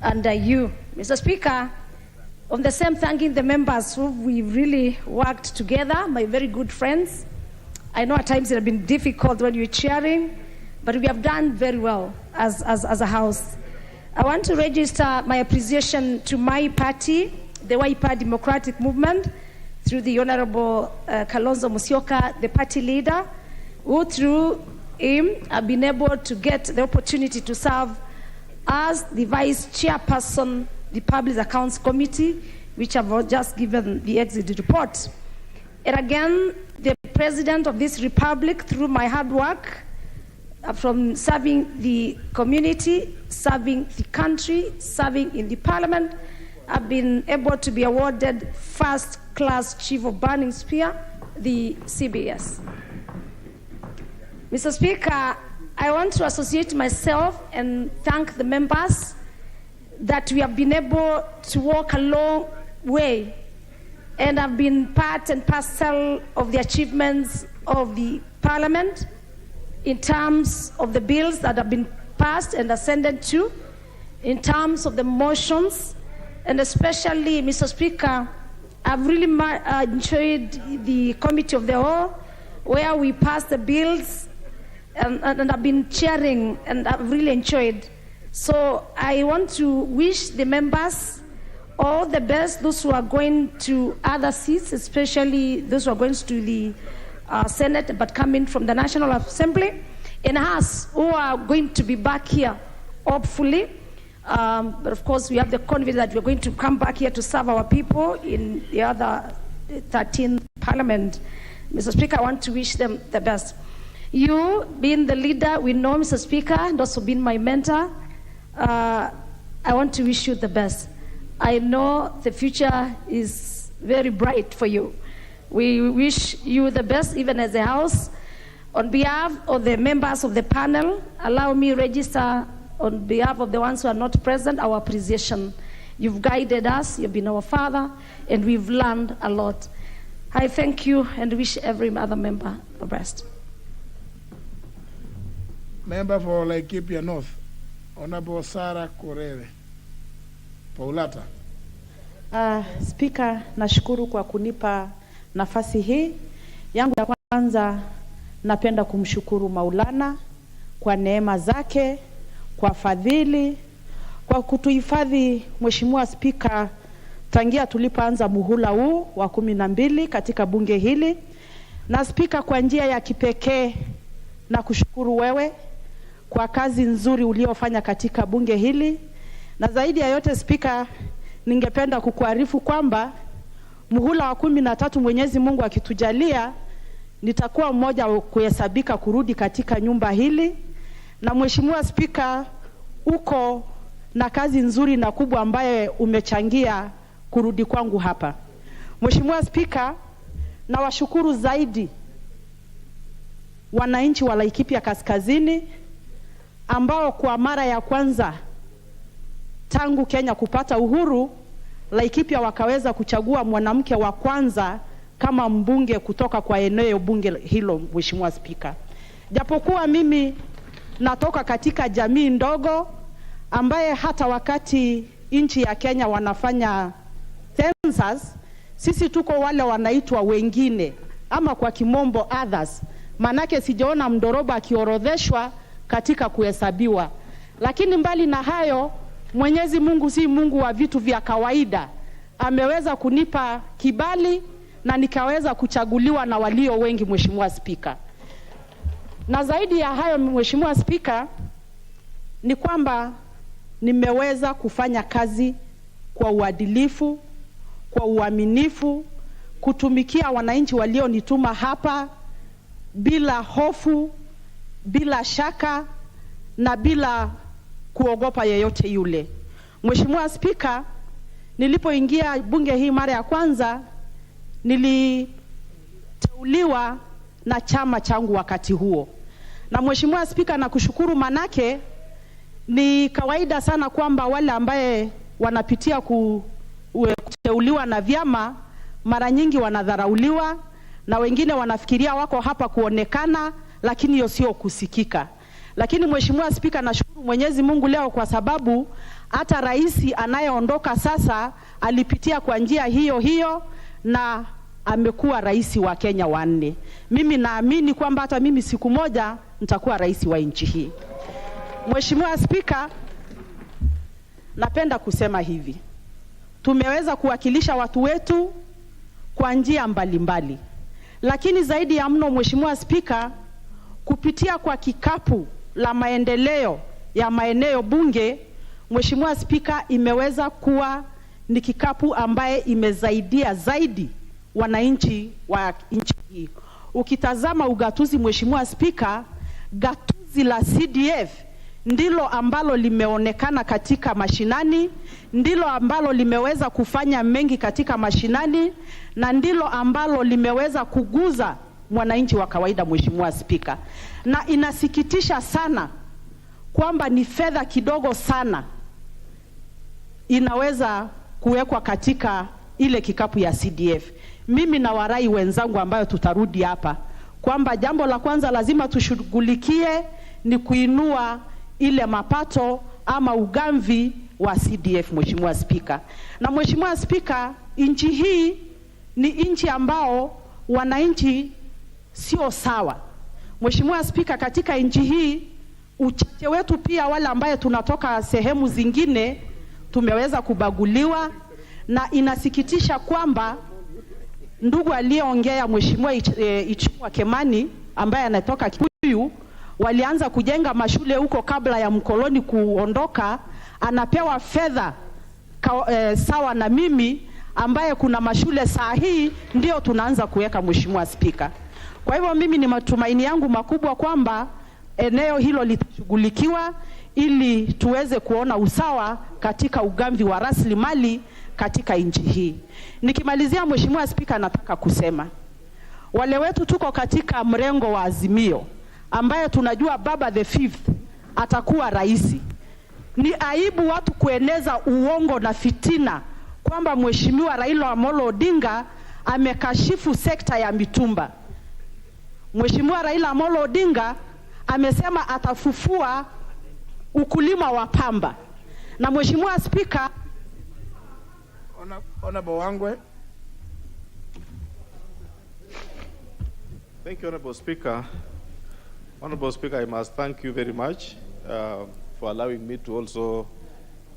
under you. Mr. Speaker, on the same, thanking the members who we've really worked together, my very good friends. I know at times it has been difficult when you're chairing, but we have done very well as a House. I want to register my appreciation to my party, the Wiper Democratic Movement, through the Honorable Kalonzo Musyoka, the party leader, who through him have been able to get the opportunity to serve as the Vice Chairperson, the Public Accounts Committee, which I've just given the exit report. And again, the President of this Republic, through my hard work, from serving the community, serving the country, serving in the Parliament, I've been able to be awarded First Class Chief of Burning Spear, the CBS. Mr. Speaker, I want to associate myself and thank the members that we have been able to walk a long way and have been part and parcel of the achievements of the Parliament in terms of the bills that have been passed and ascended to, in terms of the motions, and especially, Mr. Speaker, I've really enjoyed the Committee of the Whole, where we passed the bills and I've been chairing, and I've really enjoyed. So I want to wish the members all the best, those who are going to other seats, especially those who are going to the Senate but coming from the National Assembly, and us who are going to be back here, hopefully. But of course, we have the confidence that we're going to come back here to serve our people in the other 13th Parliament. Mr. Speaker, I want to wish them the best. You being the leader, we know, Mr. Speaker, and also being my mentor, I want to wish you the best. I know the future is very bright for you. We wish you the best, even as a house. On behalf of the members of the panel, allow me register on behalf of the ones who are not present, our appreciation. You've guided us, you've been our father, and we've learned a lot. I thank you and wish every other member the best. Member for Laikipia North, Honorable Sarah Korere. Paulata. Speaker, nashukuru kwa kunipa nafasi hii. Yangu ya kwanza, napenda kumshukuru Maulana kwa neema zake, kwa fadhili, kwa kutuhifadhi Mheshimiwa Speaker tangia tulipoanza muhula huu wa 12 katika bunge hili. Na Speaker, kwa njia ya kipekee na kushukuru wewe kwa kazi nzuri uliofanya katika bunge hili. Na zaidi ya yote Speaker, ningependa kukuarifu kwamba muhula wa 13 Mwenyezi Mungu akitujalia, nitakuwa mmoja kuhesabika kurudi katika nyumba hili. Na Mheshimiwa Speaker, uko na kazi nzuri na kubwa ambaye umechangia kurudi kwangu hapa. Mheshimiwa Speaker, na washukuru zaidi wananchi wa Laikipia Kaskazini ambao kwa mara ya kwanza tangu Kenya kupata uhuru, Laikipia wakaweza kuchagua mwanamke wa kwanza kama mbunge kutoka kwa eneo bunge hilo. Mheshimiwa Speaker, japokuwa mimi natoka katika jamii ndogo ambaye hata wakati nchi ya Kenya wanafanya census, sisi tuko wale wanaitwa wengine ama kwa kimombo others. Manake sijaona mdoroba akiorodheshwa katika kuhesabiwa. Lakini mbali na hayo, Mwenyezi Mungu si Mungu wa vitu vya kawaida. Ameweza kunipa kibali na nikaweza kuchaguliwa na walio wengi, Mheshimiwa Speaker. Na zaidi ya hayo, Mheshimiwa Speaker, ni kwamba nimeweza kufanya kazi kwa uadilifu, kwa uaminifu, kutumikia wananchi walionituma hapa bila hofu, bila shaka na bila kuogopa yeyote yule. Mheshimiwa Speaker, nilipoingia bunge hii mara ya kwanza, niliteuliwa na chama changu wakati huo. Na Mheshimiwa Speaker, nakushukuru, manake ni kawaida sana kwamba wale ambaye wanapitia kuteuliwa na vyama mara nyingi wanadharauliwa na wengine wanafikiria wako hapa kuonekana, lakini hiyo sio kusikika. Lakini Mheshimiwa Speaker, nashukuru Mwenyezi Mungu leo kwa sababu hata rais anayeondoka sasa alipitia kwa njia hiyo hiyo na amekuwa rais wa Kenya wa 4. Mimi naamini kwamba hata mimi siku moja nitakuwa rais wa nchi hii. Mheshimiwa Speaker, napenda kusema hivi. Tumeweza kuwakilisha watu wetu kwa njia mbalimbali. Lakini zaidi ya mno, Mheshimiwa Speaker, kupitia kwa kikapu la maendeleo ya maeneo bunge, Mheshimiwa Speaker, imeweza kuwa ni kikapu ambaye imezaidia zaidi wananchi wa nchi hii. Ukitazama ugatuzi, Mheshimiwa Speaker, gatuzi la CDF ndilo ambalo limeonekana katika mashinani, ndilo ambalo limeweza kufanya mengi katika mashinani, na ndilo ambalo limeweza kuguza mwananchi wa kawaida, Mheshimiwa Speaker. Na inasikitisha sana kwamba ni fedha kidogo sana inaweza kuwekwa katika ile kikapu ya CDF. Mimi na warai wenzangu ambayo tutarudi hapa kwamba jambo la kwanza lazima tushughulikie ni kuinua ile mapato ama ugamvi wa CDF, Mheshimiwa Speaker. Na Mheshimiwa Speaker, nchi hii ni nchi ambao wananchi sio sawa. Mheshimiwa Speaker, katika nchi hii uchache wetu pia wale ambaye tunatoka sehemu zingine tumeweza kubaguliwa, na inasikitisha kwamba ndugu aliyeongea Mheshimiwa Ichung'wah Kimani ambaye anatoka Kikuyu, walianza kujenga mashule huko kabla ya mkoloni kuondoka. Anapewa fedha sawa na mimi ambaye kuna mashule saa hii ndio tunaanza kuweka, Mheshimiwa Speaker. Kwa hivyo mimi ni matumaini yangu makubwa kwamba eneo hilo litashughulikiwa ili tuweze kuona usawa katika ugavi wa rasilimali katika nchi hii. Nikimalizia, Mheshimiwa Spika, nataka kusema wale wetu tuko katika mrengo wa Azimio ambaye tunajua Baba the Fifth atakuwa rais. Ni aibu watu kueneza uongo na fitina kwamba Mheshimiwa Raila Amolo Odinga amekashifu sekta ya mitumba. Mheshimiwa Raila Amolo Odinga amesema atafufua ukulima wa pamba. Na Mheshimiwa Spika, Honorable Wangwe. Thank you, Honorable Speaker. Honorable Speaker, I must thank you very much for allowing me to also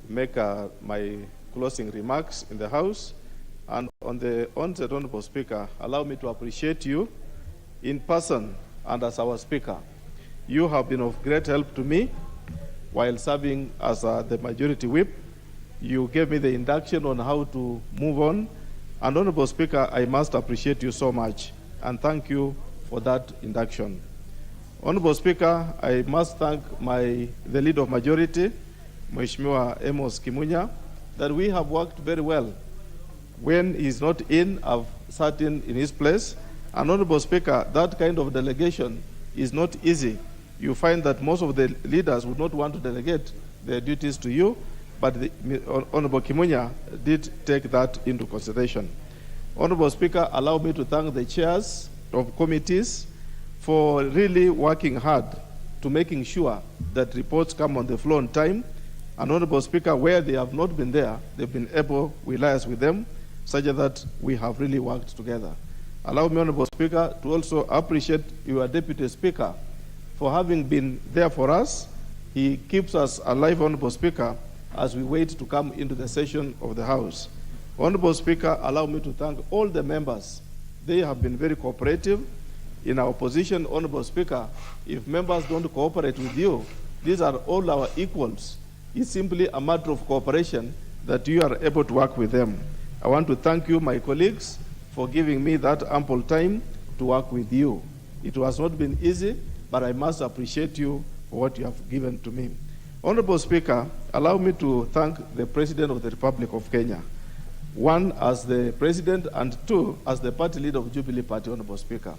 make my closing remarks in the House. And on the onset, Honorable Speaker, allow me to appreciate you in person and as our Speaker. You have been of great help to me while serving as the Majority Whip. You gave me the induction on how to move on. And Honorable Speaker, I must appreciate you so much and thank you for that induction. Honorable Speaker, I must thank the Leader of Majority, Mheshimiwa Amos Kimunya, that we have worked very well. When he's not in, I've sat in his place. And Honorable Speaker, that kind of delegation is not easy. You find that most of the leaders would not want to delegate their duties to you, but Honorable Kimunya did take that into consideration. Honorable Speaker, allow me to thank the chairs of committees for really working hard to making sure that reports come on the floor on time. And Honorable Speaker, where they have not been there, they've been able, we liaise with them, such that we have really worked together. Allow me, Honorable Speaker, to also appreciate your Deputy Speaker for having been there for us. He keeps us alive, Honorable Speaker, as we wait to come into the session of the House. Honorable Speaker, allow me to thank all the members. They have been very cooperative. In our position, Honorable Speaker, if members don't cooperate with you, these are all our equals. It's simply a matter of cooperation that you are able to work with them. I want to thank you, my colleagues, for giving me that ample time to work with you. It has not been easy, but I must appreciate you for what you have given to me. Honorable Speaker, allow me to thank the President of the Republic of Kenya. One, as the President, and two, as the party leader of Jubilee Party, Honorable Speaker.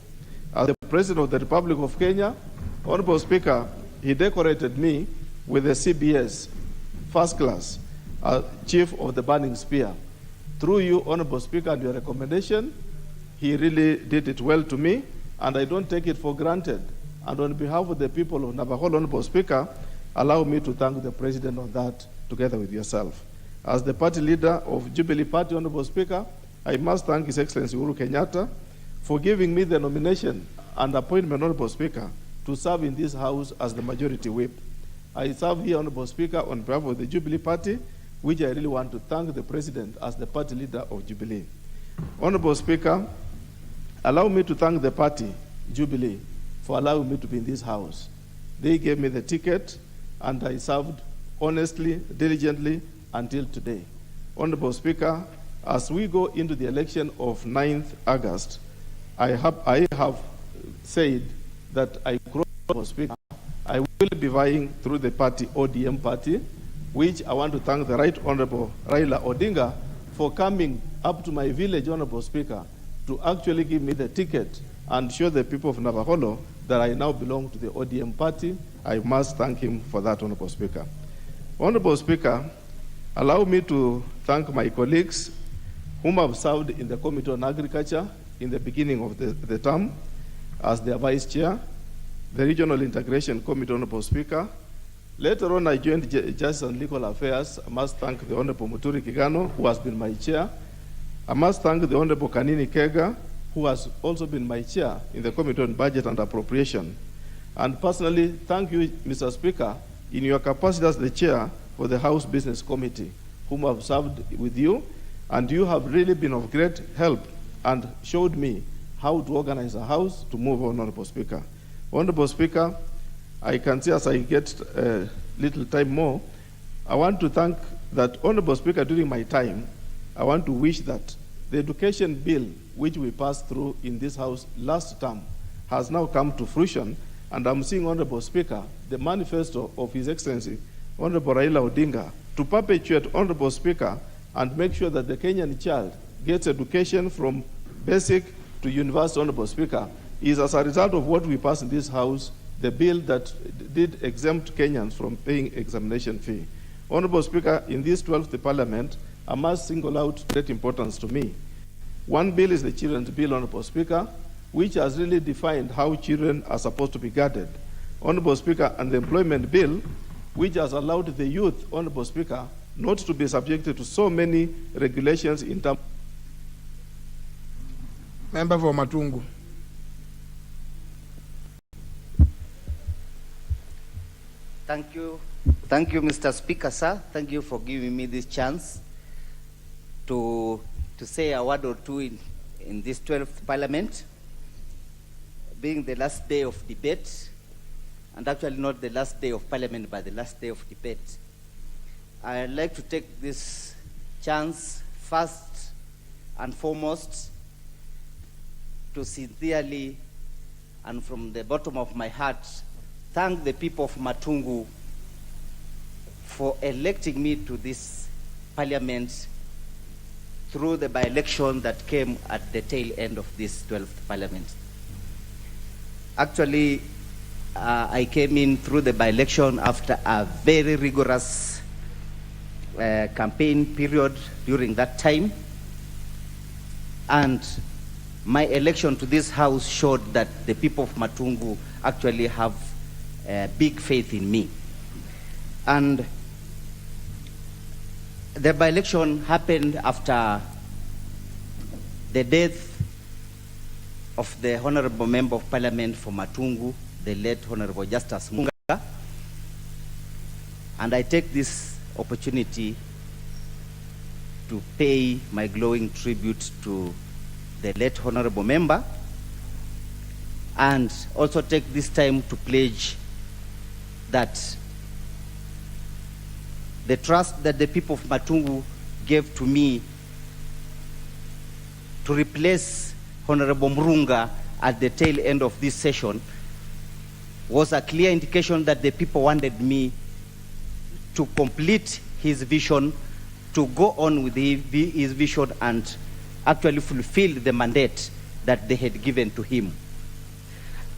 As the President of the Republic of Kenya, Honorable Speaker, he decorated me with the CBS First Class, Chief of the Burning Spear. Through you, Honorable Speaker, and your recommendation, he really did it well to me, and I don't take it for granted. And on behalf of the people of Navajo, Honorable Speaker, allow me to thank the President on that together with yourself. As the party leader of Jubilee Party, Honorable Speaker, I must thank His Excellency Uhuru Kenyatta for giving me the nomination and appointment, Honorable Speaker, to serve in this House as the Majority Whip. I serve here, Honorable Speaker, on behalf of the Jubilee Party, which I really want to thank the President as the party leader of Jubilee. Honorable Speaker, allow me to thank the party, Jubilee, for allowing me to be in this House. They gave me the ticket, and I served honestly, diligently, until today. Honorable Speaker, as we go into the election of 9th August, I have said that Honorable Speaker, I will be vying through the party, ODM party, which I want to thank the Right Honorable Raila Odinga for coming up to my village, Honorable Speaker, to actually give me the ticket and show the people of Navajo that I now belong to the ODM party. I must thank him for that, Honorable Speaker. Honorable Speaker, allow me to thank my colleagues whom have served in the Committee on Agriculture in the beginning of the term as their Vice Chair, the Regional Integration Committee, Honorable Speaker. Later on, I joined Justice and Legal Affairs. I must thank the Honorable Muturi Kigano, who has been my chair. I must thank the Honorable Kanini Kega, who has also been my chair in the Committee on Budget and Appropriation. And personally, thank you, Mr. Speaker, in your capacity as the chair for the House Business Committee, whom I've served with you, and you have really been of great help and showed me how to organize a House to move on, Honorable Speaker. Honorable Speaker, I can see as I get a little time more, I want to thank that, Honorable Speaker, during my time, I want to wish that the education bill which we passed through in this House last term has now come to fruition, and I'm seeing, Honorable Speaker, the manifesto of His Excellency, Honorable Raila Odinga, to perpetuate, Honorable Speaker, and make sure that the Kenyan child gets education from basic to university, Honorable Speaker, is as a result of what we passed in this House, the bill that did exempt Kenyans from paying examination fee. Honorable Speaker, in this 12th Parliament, I must single out great importance to me. One bill is the Children's Bill, Honorable Speaker, which has really defined how children are supposed to be guarded. Honorable Speaker, and the Employment Bill, which has allowed the youth, Honorable Speaker, not to be subjected to so many regulations in terms. Member for Matungu. Thank you. Thank you, Mr. Speaker, sir. Thank you for giving me this chance to say a word or two in this 12th Parliament, being the last day of debate, and actually not the last day of Parliament, but the last day of debate. I'd like to take this chance first and foremost to sincerely and from the bottom of my heart thank the people of Matungu for electing me to this Parliament through the by-election that came at the tail end of this 12th Parliament. Actually, I came in through the by-election after a very rigorous campaign period during that time, and my election to this House showed that the people of Matungu actually have big faith in me. And the by-election happened after the death of the Honorable Member of Parliament for Matungu, the late Honorable Justice Munga. And I take this opportunity to pay my glowing tribute to the late Honorable Member, and also take this time to pledge that the trust that the people of Matungu gave to me to replace Honorable Murunga at the tail end of this session was a clear indication that the people wanted me to complete his vision, to go on with his vision and actually fulfill the mandate that they had given to him.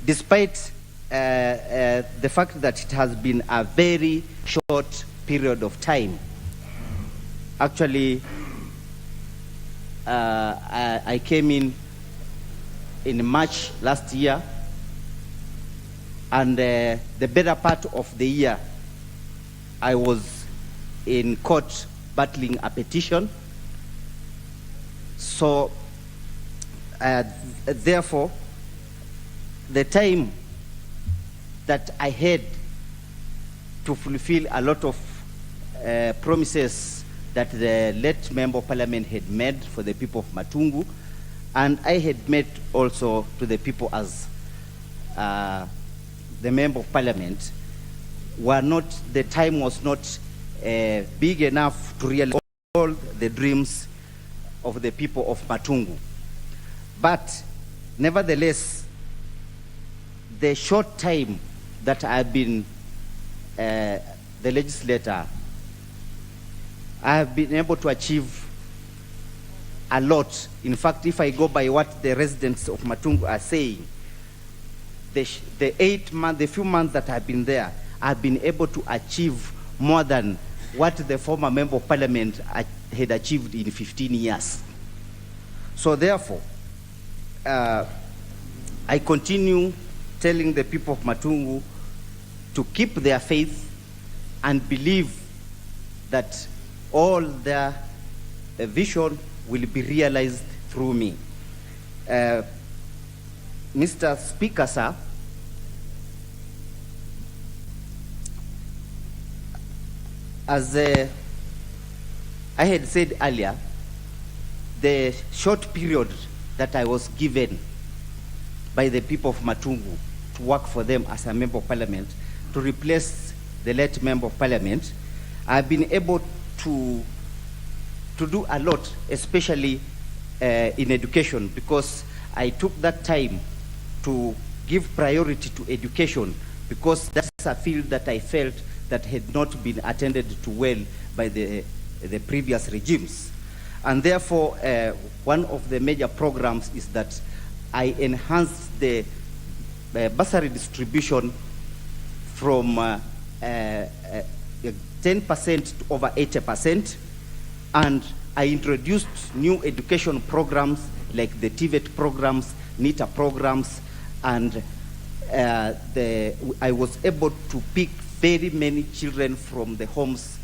Despite the fact that it has been a very short period of time. Actually, I came in March last year, and the better part of the year, I was in court battling a petition. So, therefore, the time that I had to fulfill a lot of promises that the late Member of Parliament had made for the people of Matungu, and I had made also to the people as the Member of Parliament, the time was not big enough to realize all the dreams of the people of Matungu. But nevertheless, the short time that I've been the legislator, I have been able to achieve a lot. In fact, if I go by what the residents of Matungu are saying, the few months that I've been there, I've been able to achieve more than what the former Member of Parliament had achieved in 15 years. So therefore, I continue telling the people of Matungu to keep their faith and believe that all their vision will be realized through me. Mr. Speaker, sir, as I had said earlier, the short period that I was given by the people of Matungu to work for them as a Member of Parliament, to replace the late Member of Parliament, I've been able to do a lot, especially in education, because I took that time to give priority to education, because that's a field that I felt that had not been attended to well by the previous regimes. And therefore, one of the major programs is that I enhanced the bursary distribution from 10% to over 80%, and I introduced new education programs like the TVET programs, NITA programs, and I was able to pick very many children from the homes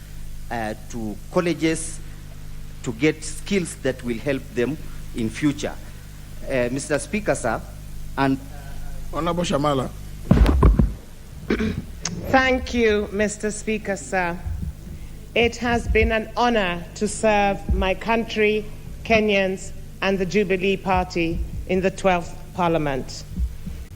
to colleges to get skills that will help them in future. Mr. Speaker, sir, and Honorable Shamala. Thank you, Mr. Speaker, sir. It has been an honor to serve my country, Kenyans, and the Jubilee Party in the 12th Parliament,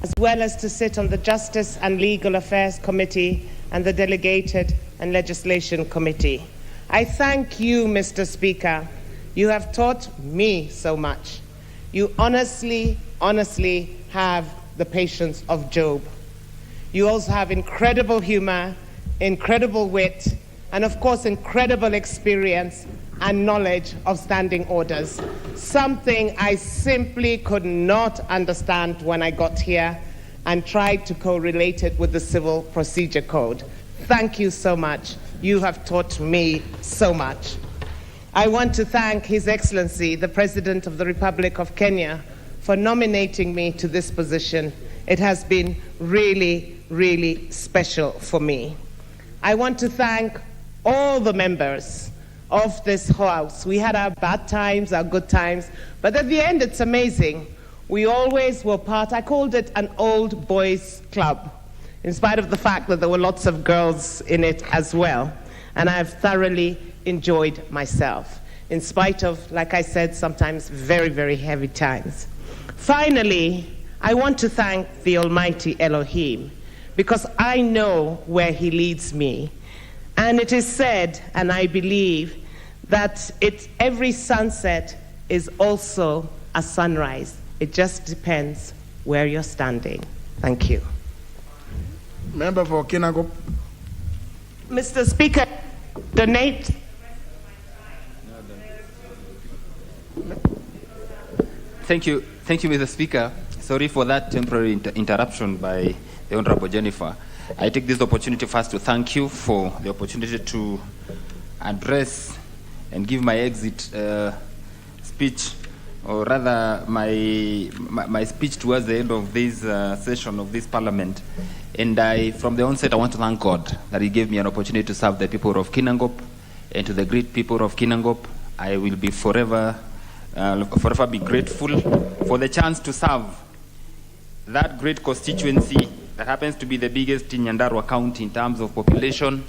as well as to sit on the Justice and Legal Affairs Committee and the Delegated and Legislation Committee. I thank you, Mr. Speaker. You have taught me so much. You honestly have the patience of Job. You also have incredible humor, incredible wit, and of course, incredible experience and knowledge of standing orders, something I simply could not understand when I got here and tried to correlate it with the Civil Procedure Code. Thank you so much. You have taught me so much. I want to thank His Excellency, the President of the Republic of Kenya, for nominating me to this position. It has been really, really special for me. I want to thank all the members of this house. We had our bad times, our good times, but at the end, it's amazing. We always were part, I called it an old boys club, in spite of the fact that there were lots of girls in it as well. And I've thoroughly enjoyed myself, in spite of, like I said, sometimes very, very heavy times. Finally, I want to thank the Almighty Elohim, because I know where He leads me. And it is said, and I believe, that every sunset is also a sunrise. It just depends where you're standing. Thank you. Member for Kinango. Mr. Speaker, donate. Thank you, Mr. Speaker. Sorry for that temporary interruption by the Honorable Jennifer. I take this opportunity first to thank you for the opportunity to address and give my exit speech, or rather my speech towards the end of this session of this Parliament. And from the onset, I want to thank God that He gave me an opportunity to serve the people of Kinango, and to the great people of Kinango, I will be forever be grateful for the chance to serve that great constituency that happens to be the biggest in Nyandarua County in terms of population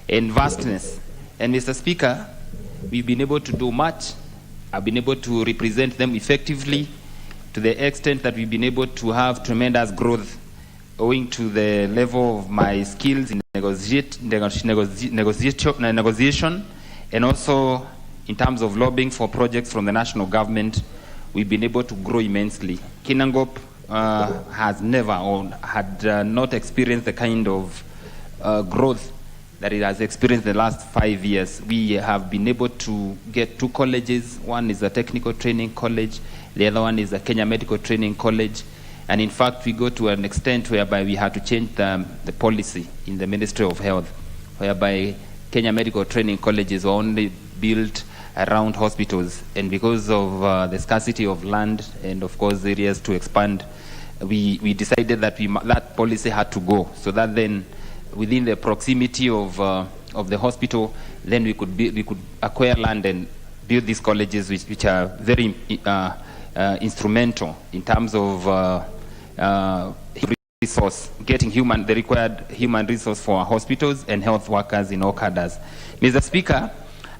and vastness. And Mr. Speaker, we've been able to do much. I've been able to represent them effectively to the extent that we've been able to have tremendous growth owing to the level of my skills in negotiation, and also in terms of lobbying for projects from the national government. We've been able to grow immensely. Kinango has never or had not experienced the kind of growth that it has experienced the last 5 years. We have been able to get 2 colleges. One is a technical training college. The other one is a Kenya Medical Training College. And in fact, we go to an extent whereby we had to change the policy in the Ministry of Health, whereby Kenya Medical Training Colleges were only built around hospitals. And because of the scarcity of land and, of course, areas to expand, we decided that that policy had to go, so that then within the proximity of the hospital, then we could acquire land and build these colleges, which are very instrumental in terms of resource, getting the required human resource for our hospitals and health workers in all cadres. Mr. Speaker,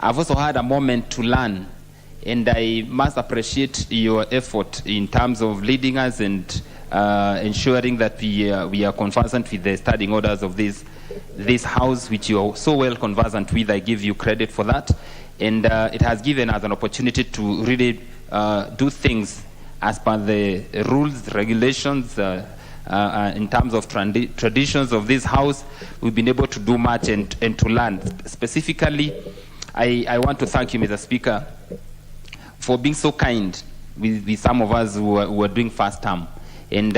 I've also had a moment to learn, and I must appreciate your effort in terms of leading us and ensuring that we are conversant with the standing orders of this House, which you are so well conversant with. I give you credit for that. And it has given us an opportunity to really do things as per the rules, regulations, in terms of traditions of this house. We've been able to do much and to learn. Specifically, I want to thank you, Mr. Speaker, for being so kind with some of us who are doing first term and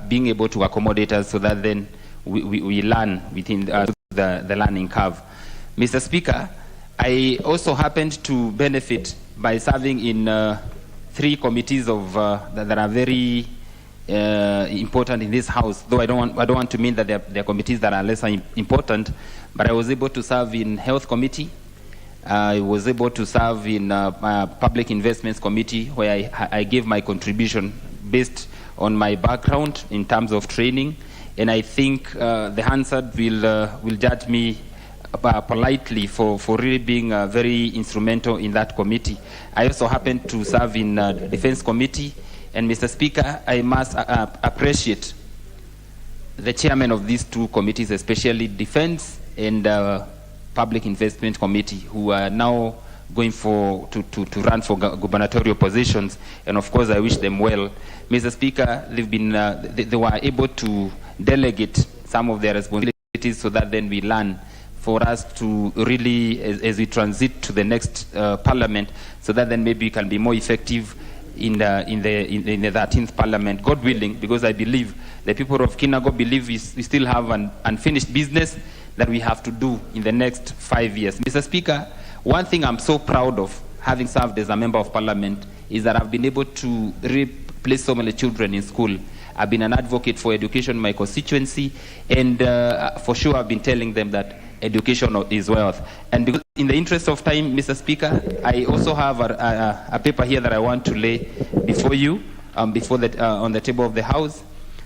being able to accommodate us so that then we learn within the learning curve. Mr. Speaker, I also happened to benefit by serving in 3 committees that are very important in this house, though I don't want to mean that they're committees that are less important, but I was able to serve in Health Committee. I was able to serve in Public Investments Committee, where I gave my contribution based on my background in terms of training, and I think the Hansard will judge me politely for really being very instrumental in that committee. I also happen to serve in Defense Committee, and Mr. Speaker, I must appreciate the chairman of these 2 committees, especially Defense and Public Investment Committee, who are now going to run for gubernatorial positions, and of course I wish them well. Mr. Speaker, they were able to delegate some of their responsibilities so that then we learn for us to really, as we transit to the next parliament, so that then maybe we can be more effective in the 13th parliament, God willing, because I believe the people of Kinango believe we still have an unfinished business that we have to do in the next 5 years. Mr. Speaker, one thing I'm so proud of, having served as a member of parliament, is that I've been able to place so many children in school. I've been an advocate for education in my constituency, and for sure I've been telling them that education is wealth. And because in the interest of time, Mr. Speaker, I also have a paper here that I want to lay before you, on the table of the House,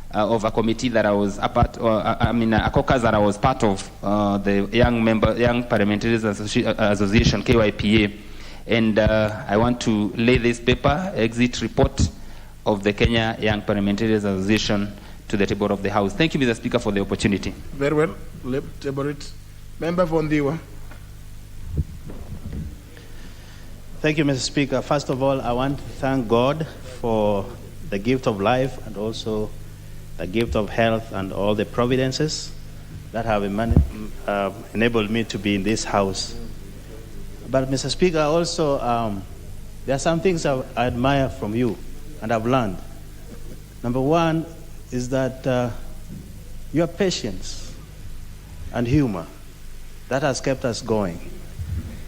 of a committee that I was a part, a caucus that I was part of, the Young Parliamentarians Association, KYPA. And I want to lay this paper, exit report of the Kenya Young Parliamentarians Association, to the table of the House. Thank you, Mr. Speaker, for the opportunity. Very well. Let's table it. Member von Diwa. Thank you, Mr. Speaker. First of all, I want to thank God for the gift of life and also the gift of health and all the providences that have enabled me to be in this house. But, Mr. Speaker, also there are some things I admire from you and I've learned. Number one is that your patience and humor, that has kept us going.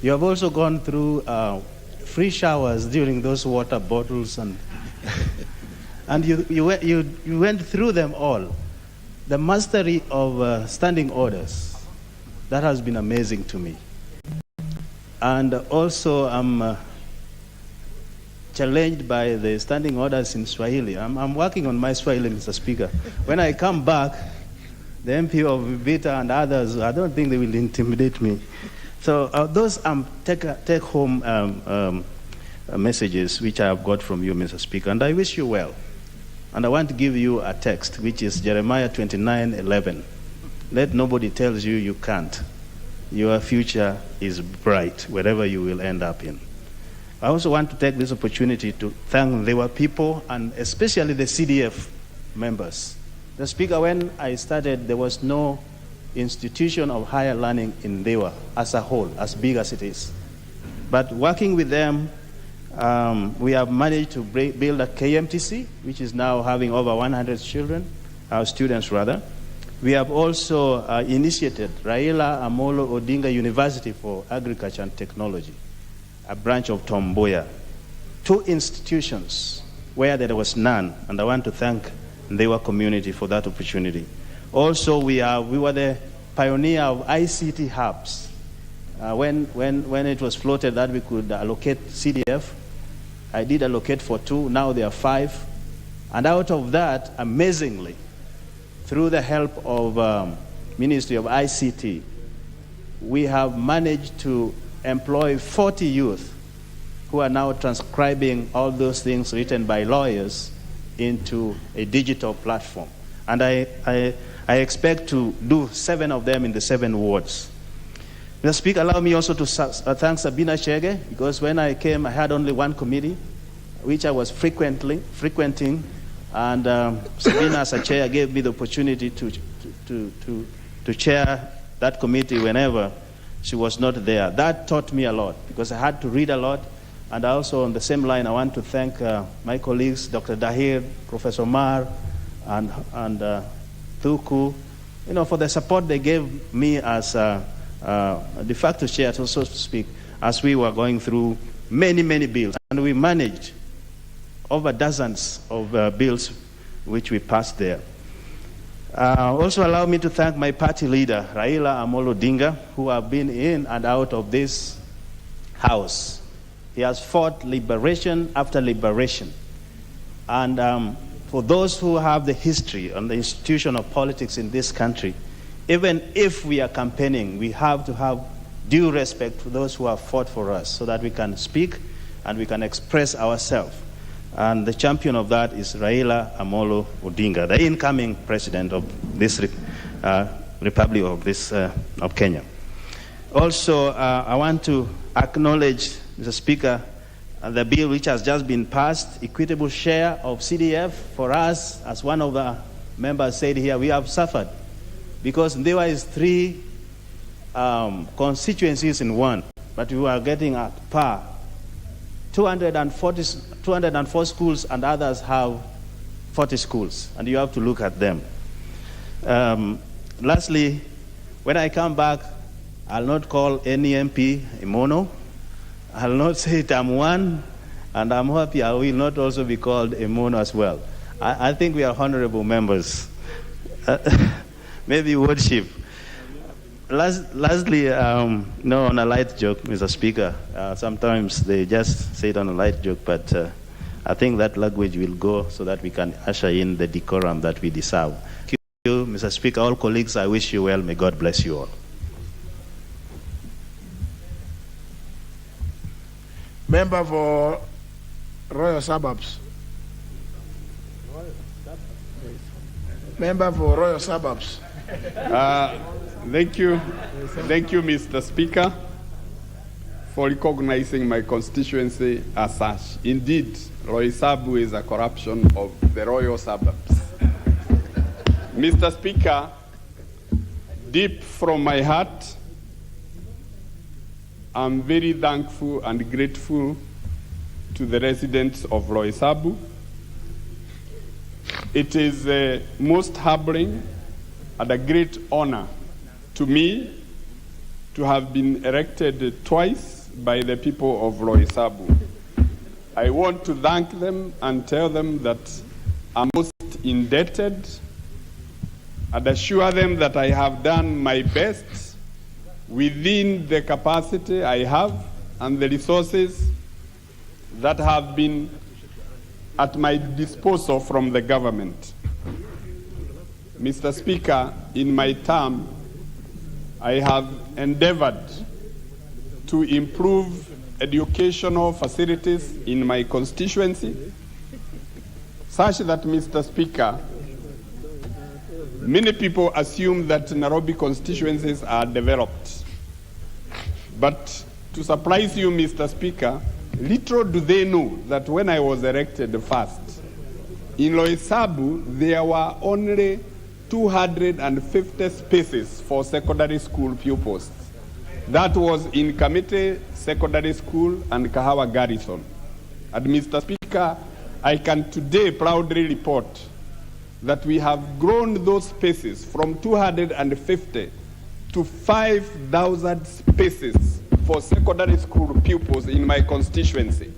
You have also gone through free showers during those water bottles, and you went through them all. The mastery of standing orders, that has been amazing to me. And also I'm challenged by the standing orders in Swahili. I'm working on my Swahili, Mr. Speaker. When I come back, the MP of Vita and others, I don't think they will intimidate me. So those take-home messages which I have got from you, Mr. Speaker, and I wish you well. And I want to give you a text, which is Jeremiah 29:11. Let nobody tell you you can't. Your future is bright, wherever you will end up in. I also want to take this opportunity to thank the people, and especially the CDF members. The Speaker, when I started, there was no institution of higher learning in Dewa as a whole, as big as it is. But working with them, we have managed to build a KMTC, which is now having over 100 students rather. We have also initiated Raila Amolo Odinga University for Agriculture and Technology, a branch of Tomboya. 2 institutions where there was none, and I want to thank the community for that opportunity. Also, we were the pioneer of ICT hubs. When it was floated that we could allocate CDF, I did allocate for 2, now there are 5. And out of that, amazingly, through the help of Ministry of ICT, we have managed to employ 40 youth who are now transcribing all those things written by lawyers into a digital platform. And I expect to do 7 of them in the 7 wards. Mr. Speaker, allow me also to thank Sabina Chege, because when I came, I had only 1 committee, which I was frequenting, And Sabina, as a chair, gave me the opportunity to chair that committee whenever she was not there. That taught me a lot because I had to read a lot. And also on the same line, I want to thank my colleagues, Dr. Dahir, Professor Mar, and Thuku, for the support they gave me as de facto chair, so to speak, as we were going through many, many bills. And we managed over dozens of bills which we passed there. Also allow me to thank my party leader, Raila Amolo Odinga, who have been in and out of this house. He has fought liberation after liberation. And for those who have the history and the institution of politics in this country, even if we are campaigning, we have to have due respect for those who have fought for us so that we can speak and we can express ourselves. And the champion of that is Raila Amolo Odinga, the incoming president of this Republic of Kenya. Also, I want to acknowledge, Mr. Speaker, the bill which has just been passed, equitable share of CDF. For us, as one of the members said here, we have suffered because there was 3 constituencies in one, but we were getting at par. 204 schools and others have 40 schools, and you have to look at them. Lastly, when I come back, I'll not call any MP a mono. I'll not say it I'm one, and I'm happy I will not also be called a mono as well. I think we are honorable members. Maybe worship. Lastly, on a light joke, Mr. Speaker, sometimes they just say it on a light joke, but I think that language will go so that we can usher in the decorum that we deserve. Thank you, Mr. Speaker. All colleagues, I wish you well. May God bless you all. Member for Royal Suburbs. Member for Royal Suburbs. Thank you, Mr. Speaker, for recognizing my constituency as such. Indeed, Roysabu is a corruption of the royal suburbs. Mr. Speaker, deep from my heart, I'm very thankful and grateful to the residents of Roysabu. It is most humbling and a great honor to me to have been elected twice by the people of Roysabu. I want to thank them and tell them that I'm most indebted and assure them that I have done my best within the capacity I have and the resources that have been at my disposal from the government. Mr. Speaker, in my term, I have endeavored to improve educational facilities in my constituency, such that, Mr. Speaker, many people assume that Nairobi constituencies are developed. But to surprise you, Mr. Speaker, little do they know that when I was elected first, in Roysabu, there were only 250 spaces for secondary school pupils. That was in Kamite Secondary School and Kahawa Garrison. And Mr. Speaker, I can today proudly report that we have grown those spaces from 250 to 5,000 spaces for secondary school pupils in my constituency.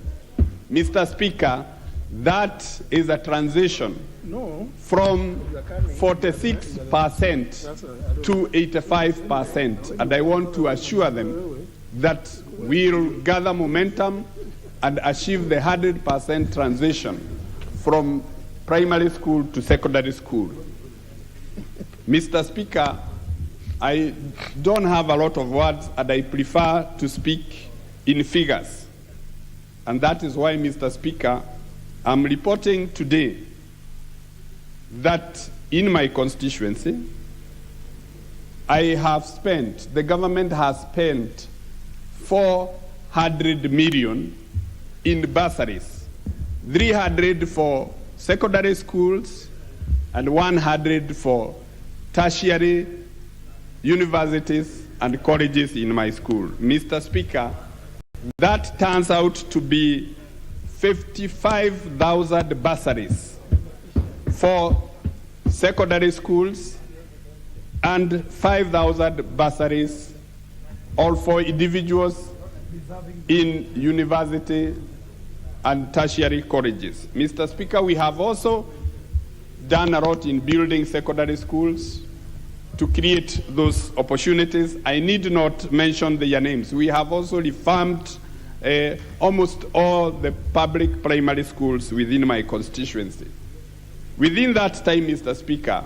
Mr. Speaker, that is a transition from 46% to 85%. And I want to assure them that we'll gather momentum and achieve the 100% transition from primary school to secondary school. Mr. Speaker, I don't have a lot of words and I prefer to speak in figures. And that is why, Mr. Speaker, I'm reporting today that in my constituency, the government has spent 400 million in bursaries, 300 for secondary schools and 100 for tertiary universities and colleges in my school. Mr. Speaker, that turns out to be 55,000 bursaries for secondary schools and 5,000 bursaries all for individuals in university and tertiary colleges. Mr. Speaker, we have also done a lot in building secondary schools to create those opportunities. I need not mention their names. We have also revamped almost all the public primary schools within my constituency. Within that time, Mr. Speaker,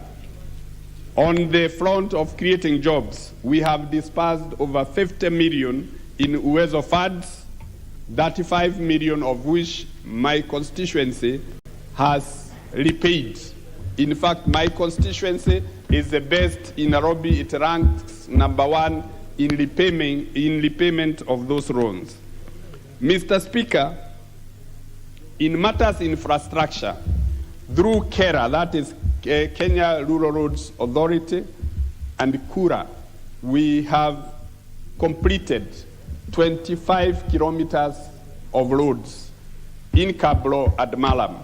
on the front of creating jobs, we have disbursed over 50 million in Uwezo funds, 35 million of which my constituency has repaid. In fact, my constituency is the best in Nairobi. It ranks #1 in repayment of those loans. Mr. Speaker, in matters infrastructure, through KERA, that is Kenya Rural Roads Authority, and KURA, we have completed 25 kilometers of roads in Kablo and Malam.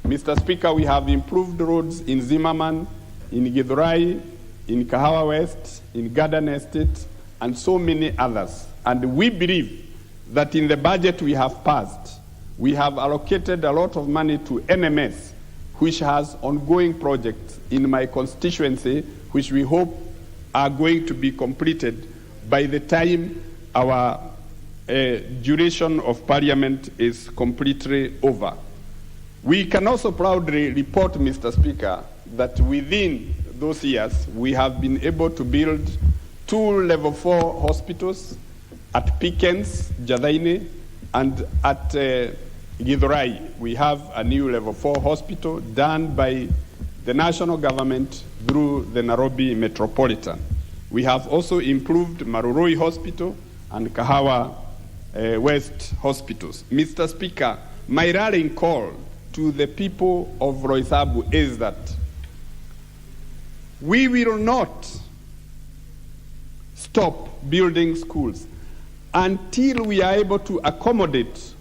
Mr. Speaker, we have improved roads in Zimmerman, in Githurai, in Kahawa West, in Garden Estate, and so many others. And we believe that in the budget we have passed, we have allocated a lot of money to NMS, which has ongoing projects in my constituency, which we hope are going to be completed by the time our duration of parliament is completely over. We can also proudly report, Mr. Speaker, that within those years, we have been able to build 2 level 4 hospitals at Pickens, Jadaine, and at Githurai. We have a new level 4 hospital done by the national government through the Nairobi Metropolitan. We have also improved Maruroi Hospital and Kahawa West hospitals. Mr. Speaker, my rallying call to the people of Roysabu is that we will not stop building schools until we are able to accommodate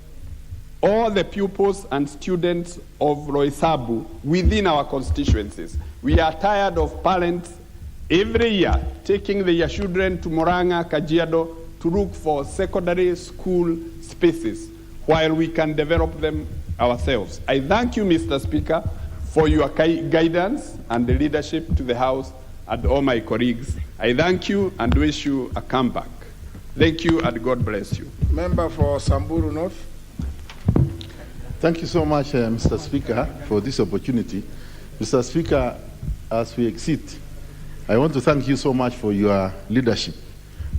all the pupils and students of Roysabu within our constituencies. We are tired of parents every year taking their children to Moranga, Kajiado to look for secondary school spaces while we can develop them ourselves. I thank you, Mr. Speaker, for your guidance and the leadership to the House and all my colleagues. I thank you and wish you a comeback. Thank you and God bless you. Member for Samburu North. Thank you so much, Mr. Speaker, for this opportunity. Mr. Speaker, as we exit, I want to thank you so much for your leadership,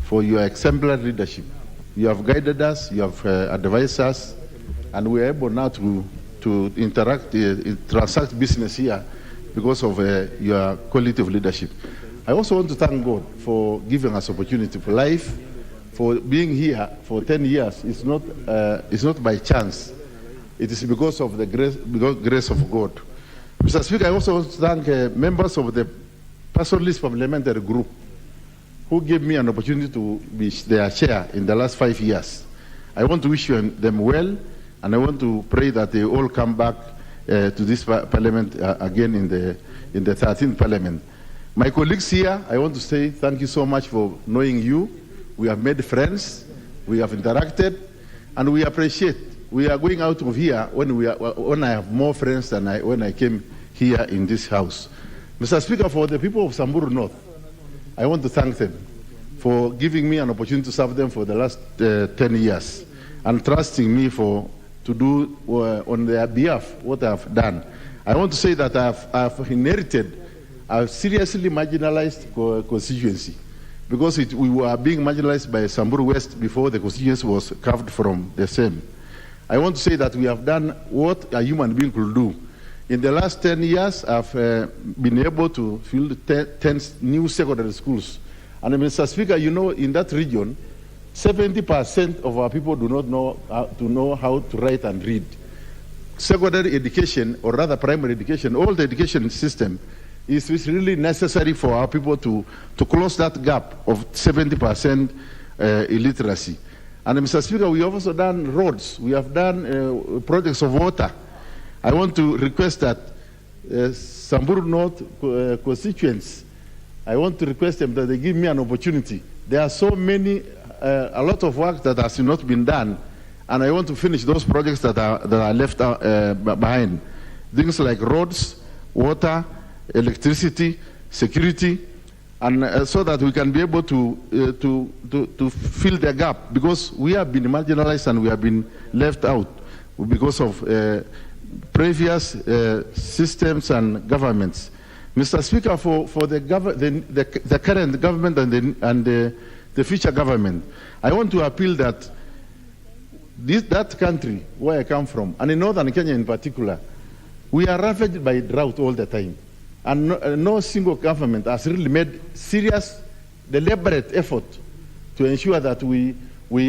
for your exemplary leadership. You have guided us, you have advised us, and we are able now to transact business here because of your quality of leadership. I also want to thank God for giving us opportunity for life, for being here for 10 years. It's not by chance. It is because of the grace of God. Mr. Speaker, I also want to thank members of the Person List Parliamentary Group who gave me an opportunity to be their chair in the last 5 years. I want to wish them well, and I want to pray that they all come back to this parliament again in the 13th parliament. My colleagues here, I want to say thank you so much for knowing you. We have made friends, we have interacted, and we appreciate. We are going out of here when I have more friends than when I came here in this house. Mr. Speaker, for the people of Samburu North, I want to thank them for giving me an opportunity to serve them for the last 10 years and trusting me to do on their behalf what I have done. I want to say that I have inherited a seriously marginalized constituency because we were being marginalized by Samburu West before the constituency was carved from the same. I want to say that we have done what a human being could do. In the last 10 years, I've been able to build 10 new secondary schools. And Mr. Speaker, you know, in that region, 70% of our people do not know how to write and read. secondary education, or rather primary education, all the education system is really necessary for our people to close that gap of 70% illiteracy. And Mr. Speaker, we have also done roads. We have done projects of water. I want to request that Samburu North constituents, I want to request them that they give me an opportunity. There are so many, a lot of work that has not been done, and I want to finish those projects that are left behind. Things like roads, water, electricity, security, and so that we can be able to fill the gap, because we have been marginalized and we have been left out because of previous systems and governments. Mr. Speaker, for the current government and the future government, I want to appeal that that country where I come from, and in northern Kenya in particular, we are ravaged by drought all the time. And no single government has really made serious, deliberate effort to ensure that we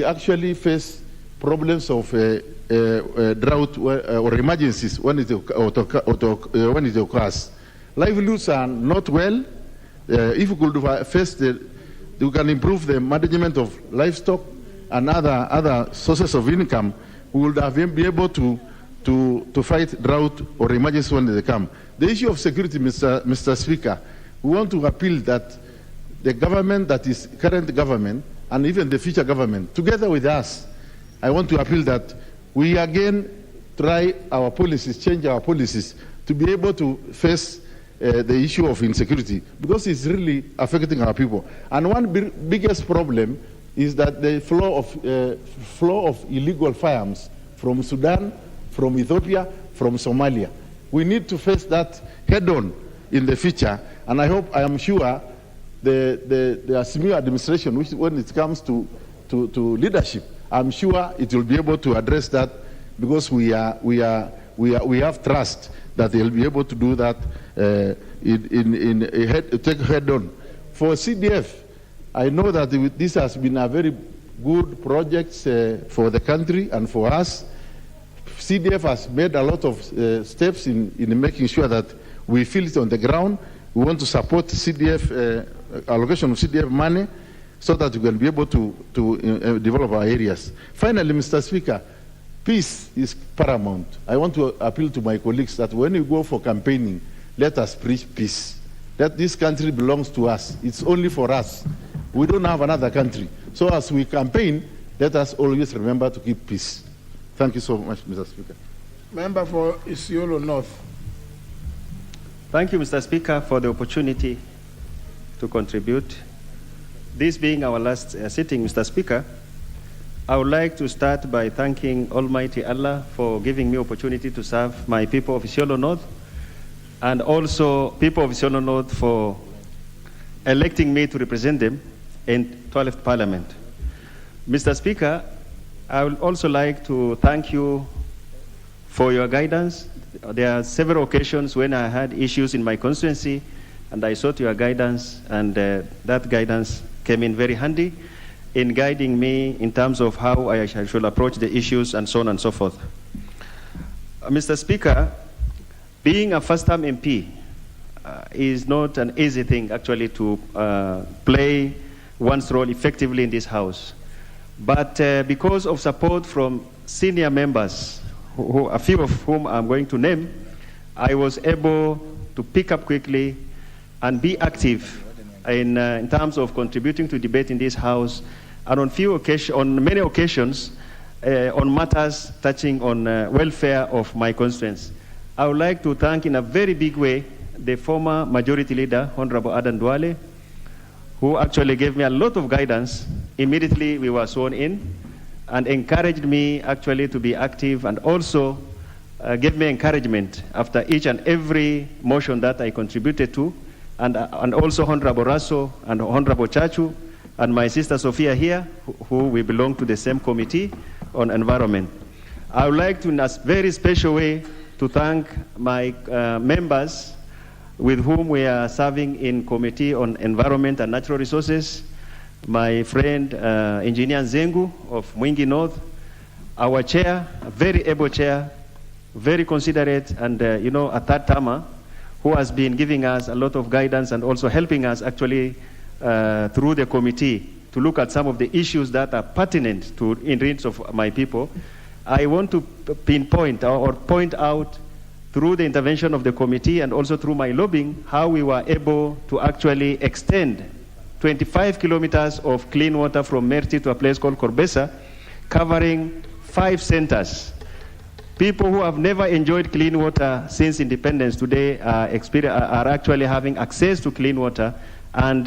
actually face problems of drought or emergencies when it occurs. Livelihoods are not well. If we could face we can improve the management of livestock and other sources of income, we would have been able to fight drought or emergencies when they come. The issue of security, Mr. Speaker, we want to appeal that the government that is current government and even the future government, together with us, I want to appeal that we again try our policies, change our policies to be able to face the issue of insecurity, because it's really affecting our people. And one biggest problem is that the flow of illegal firearms from Sudan, from Ethiopia, from Somalia. We need to face that head-on in the future, and I am sure the Asimiu administration, which when it comes to leadership, I'm sure it will be able to address that, because we have trust that they'll be able to do that take head-on. For CDF, I know that this has been a very good project for the country and for us. CDF has made a lot of steps in making sure that we feel it on the ground. We want to support CDF, allocation of CDF money, so that we can be able to develop our areas. Finally, Mr. Speaker, peace is paramount. I want to appeal to my colleagues that when you go for campaigning, let us preach peace. That this country belongs to us. It's only for us. We don't have another country. So as we campaign, let us always remember to keep peace. Thank you so much, Mr. Speaker. Member for Isiolo North. Thank you, Mr. Speaker, for the opportunity to contribute. This being our last sitting, Mr. Speaker, I would like to start by thanking Almighty Allah for giving me opportunity to serve my people of Isiolo North, and also people of Isiolo North for electing me to represent them in 12th Parliament. Mr. Speaker, I would also like to thank you for your guidance. There are several occasions when I had issues in my constituency, and I sought your guidance, and that guidance came in very handy in guiding me in terms of how I should approach the issues and so on and so forth. Mr. Speaker, being a first-time MP is not an easy thing, actually, to play one's role effectively in this House. But because of support from senior members, a few of whom I'm going to name, I was able to pick up quickly and be active in terms of contributing to debate in this House, and on many occasions, on matters touching on welfare of my constituents. I would like to thank in a very big way the former Majority Leader, Honorable Adan Duale, who actually gave me a lot of guidance immediately we were sworn in, and encouraged me actually to be active, and also gave me encouragement after each and every motion that I contributed to, and also Honorable Raso and Honorable Chachu, and my sister Sophia here, who we belong to the same committee on environment. I would like to, in a very special way, to thank my members with whom we are serving in Committee on Environment and Natural Resources, my friend Engineer Zengu of Mwingi North, our chair, a very able chair, very considerate, and a third-termer who has been giving us a lot of guidance and also helping us actually through the committee to look at some of the issues that are pertinent to in needs of my people. I want to pinpoint or point out through the intervention of the committee and also through my lobbying how we were able to actually extend 25 kilometers of clean water from Merti to a place called Korbesa, covering 5 centers. People who have never enjoyed clean water since independence today are actually having access to clean water, and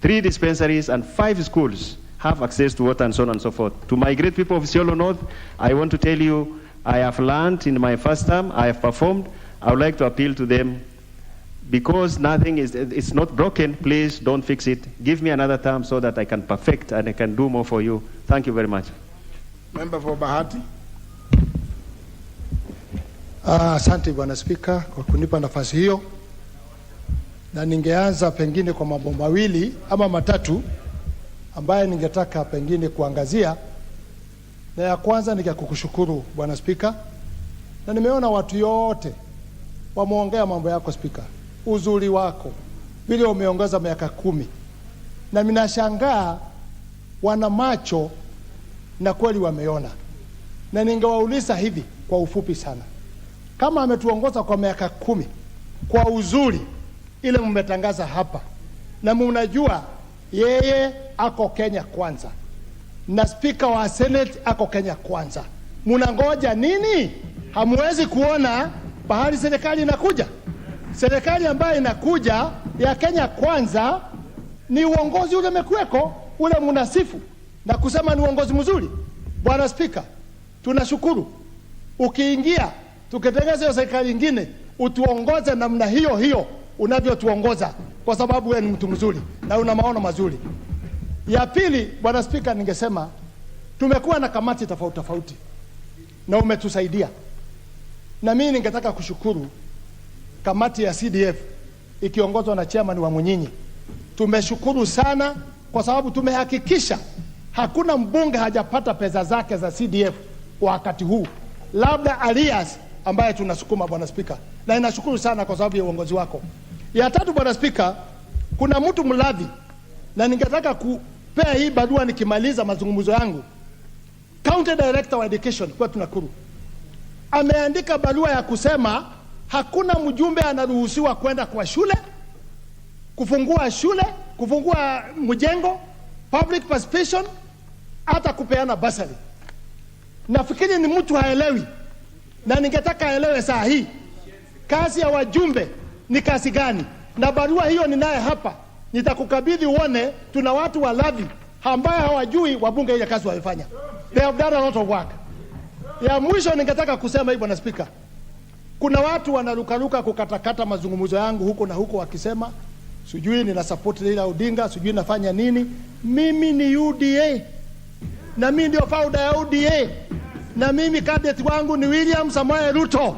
3 dispensaries and 5 schools have access to water, and so on and so forth. To my great people of Isiolo North, I want to tell you, I have learned in my first term, I have performed. I would like to appeal to them, because nothing it's not broken, please don't fix it. Give me another term so that I can perfect and I can do more for you. Thank you very much. Member for Bahati. Asante Bwana Spika kwa kunipa nafasi hiyo, na ningeanza pengine kwa mambo mawili ama matatu ambaye ningetaka pengine kuangazia. Na ya kwanza ni kukushukuru Bwana Spika, na nimeona watu yote wameongea mambo yako Spika, uzuri wako vile umeongeza miaka 10, na ninashangaa wana macho na kweli wameona. Na ningewauliza hivi kwa ufupi sana, kama ametuongoza kwa miaka 10 kwa uzuri ile mmetangaza hapa, na mnajua yeye ako Kenya kwanza na Spika wa Senate ako Kenya kwanza, mnangoja nini? Hamwezi kuona bahari serikali inakuja? Serikali ambayo inakuja ya Kenya kwanza ni uongozi ule mekuweko, ule mnasifu na kusema ni uongozi mzuri. Bwana Spika, tunashukuru. Ukiingia tukitengeza hiyo serikali nyingine, utuongoze namna hiyo hiyo unavyotuongoza, kwa sababu wewe ni mtu mzuri na una maono mazuri. Ya pili, Bwana Spika, ningesema tumekuwa na kamati tofauti na umetusaidia, na mimi ningetaka kushukuru kamati ya CDF ikiongozwa na chairman wa Munyinyi. Tumeshukuru sana kwa sababu tumehakikisha hakuna mbunge hajapata pesa zake za CDF kwa wakati huu, labda alias ambaye tunasukuma Bwana Spika, na ninashukuru sana kwa sababu ya uongozi wako. Ya tatu, Bwana Spika, kuna mtu mladhi, na ningetaka kupea hii barua nikimaliza mazungumzo yangu. County Director wa Education kwa Nakuru ameandika barua ya kusema hakuna mjumbe anaruhusiwa kwenda kwa shule, kufungua mjengo, public participation, hata kupeana basari. Nafikiri ni mtu haelewi, na ningetaka aelewe saa hii kazi ya wajumbe ni kazi gani. Na barua hiyo ninaye hapa, nitakukabidhi uone. Tuna watu walavi ambao hawajui wabunge ile kazi waifanya. They have done a lot of work. Ya mwisho ningetaka kusema hivi Bwana Spika, kuna watu wanarukaruka kukatakata mazungumzo yangu huko na huko wakisema sijui nina support ile Odinga, sijui nafanya nini. Mimi ni UDA, na mimi ndio founder ya UDA, na mimi candidate wangu ni William Samoei Ruto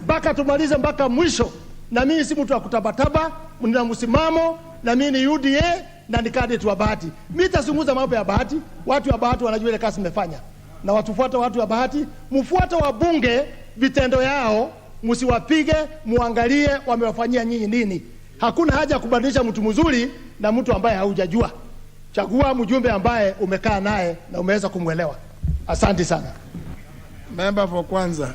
mpaka tumalize mpaka mwisho. Na mimi si mtu wa kutabataba, nina msimamo, na mimi ni UDA na ni candidate wa Bahati. Mimi tazungumza mambo ya Bahati, watu wa Bahati wanajua ile kazi nimefanya, na watufuata watu wa Bahati, mfuate wabunge vitendo yao, msiwapige, muangalie wamewafanyia nyinyi nini. Hakuna haja kubadilisha mtu mzuri na mtu ambaye haujajua. Chagua mjumbe ambaye umekaa naye na umeweza kumwelewa. Asante sana. Member for Kwanza.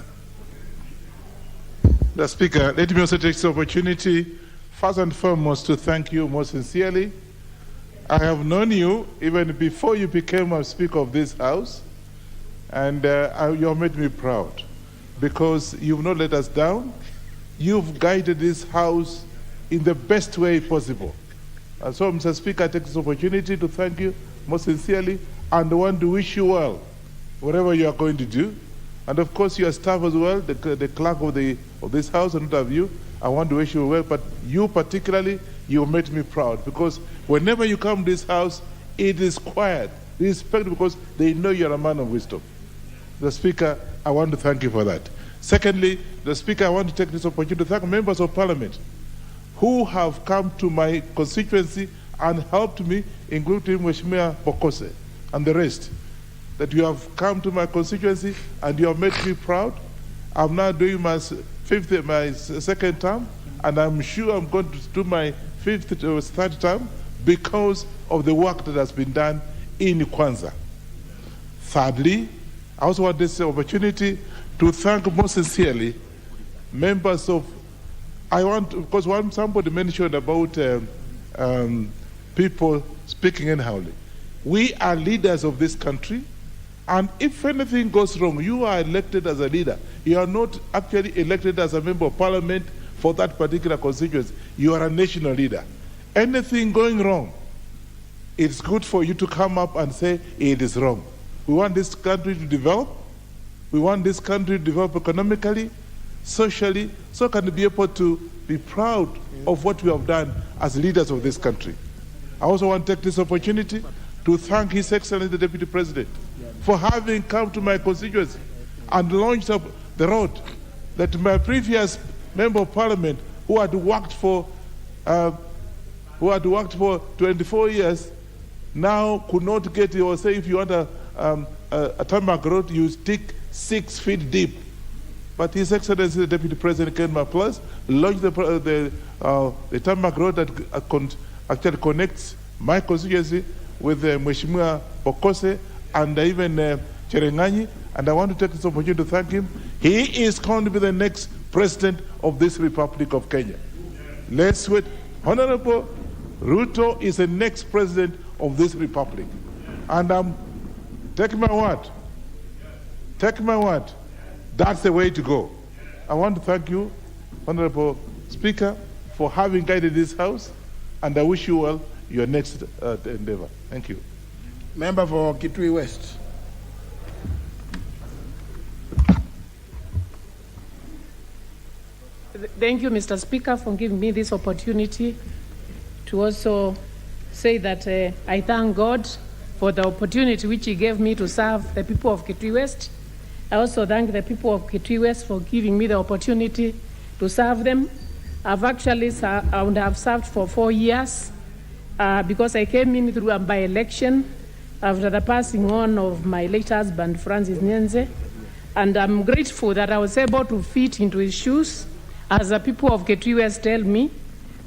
The Speaker, let me also take this opportunity, first and foremost, to thank you most sincerely. I have known you even before you became a Speaker of this House, and you have made me proud because you've not let us down. You've guided this House in the best way possible. And so, Mr. Speaker, I take this opportunity to thank you most sincerely and want to wish you well, whatever you are going to do. And of course, your staff as well, the clerk of this House and all of you, I want to wish you well, but you particularly, you made me proud because whenever you come to this House, it is quiet, respect, because they know you're a man of wisdom. The Speaker, I want to thank you for that. Secondly, the Speaker, I want to take this opportunity to thank members of Parliament who have come to my constituency and helped me, including Mheshimiwa Bokose and the rest, that you have come to my constituency and you have made me proud. I'm now doing my second term, and I'm sure I'm going to do my third term because of the work that has been done in Kwanza. Thirdly, I also want this opportunity to thank most sincerely members of, because somebody mentioned about people speaking anyhow. We are leaders of this country, and if anything goes wrong, you are elected as a leader. You are not actually elected as a member of parliament for that particular constituency. You are a national leader. Anything going wrong, it's good for you to come up and say it is wrong. We want this country to develop. We want this country to develop economically, socially, so can we be able to be proud of what we have done as leaders of this country. I also want to take this opportunity to thank His Excellency the Deputy President for having come to my constituency and launched up the road that my previous member of parliament who had worked for 24 years now could not get it, or say if you want a tarmac road, you stick 6 feet deep. But His Excellency the Deputy President came up plus launched the tarmac road that actually connects my constituency with Mheshimiwa Bokose and even Cherengani, and I want to take this opportunity to thank him. He is going to be the next president of this Republic of Kenya. Let's wait. Honorable Ruto is the next president of this republic. And take my word. Take my word. That's the way to go. I want to thank you, Honorable Speaker, for having guided this House, and I wish you well your next endeavor. Thank you. Member for Kitui West. Thank you, Mr. Speaker, for giving me this opportunity to also say that I thank God for the opportunity which He gave me to serve the people of Kitui West. I also thank the people of Kitui West for giving me the opportunity to serve them. I've actually served for 4 years because I came in through a by-election after the passing on of my late husband, Francis Nyenze. And I'm grateful that I was able to fit into his shoes. As the people of Kitui West tell me,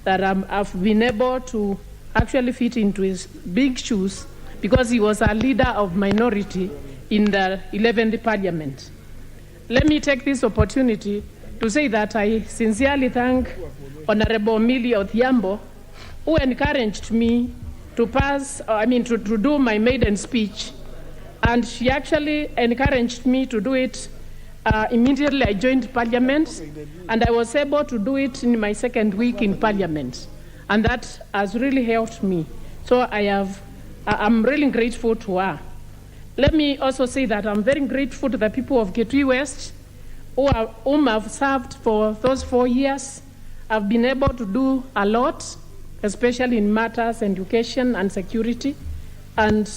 that I've been able to actually fit into his big shoes because he was a leader of minority in the 11th Parliament. Let me take this opportunity to say that I sincerely thank Honorable Millie Odhiambo, who encouraged me to to do my maiden speech, and she actually encouraged me to do it immediately I joined Parliament, and I was able to do it in my second week in Parliament, and that has really helped me. So I'm really grateful to her. Let me also say that I'm very grateful to the people of Kitui West whom I've served for those 4 years. I've been able to do a lot, especially in matters education and security, and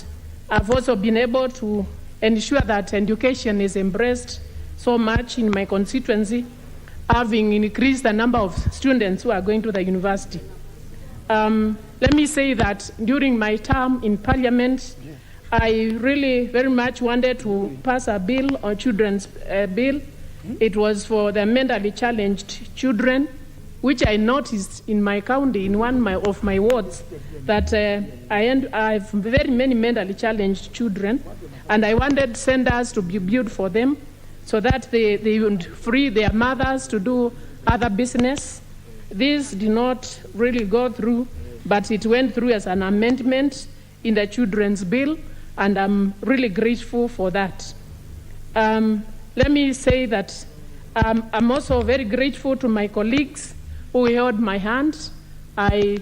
I've also been able to ensure that education is embraced so much in my constituency, having increased the number of students who are going to the university. Let me say that during my term in Parliament, I really very much wanted to pass a bill on children's bill. It was for the mentally challenged children, which I noticed in my county, in one of my wards, that I have very many mentally challenged children, and I wanted centers to be built for them so that they would free their mothers to do other business. This did not really go through, but it went through as an amendment in the children's bill, and I'm really grateful for that. Let me say that I'm also very grateful to my colleagues who held my hand. I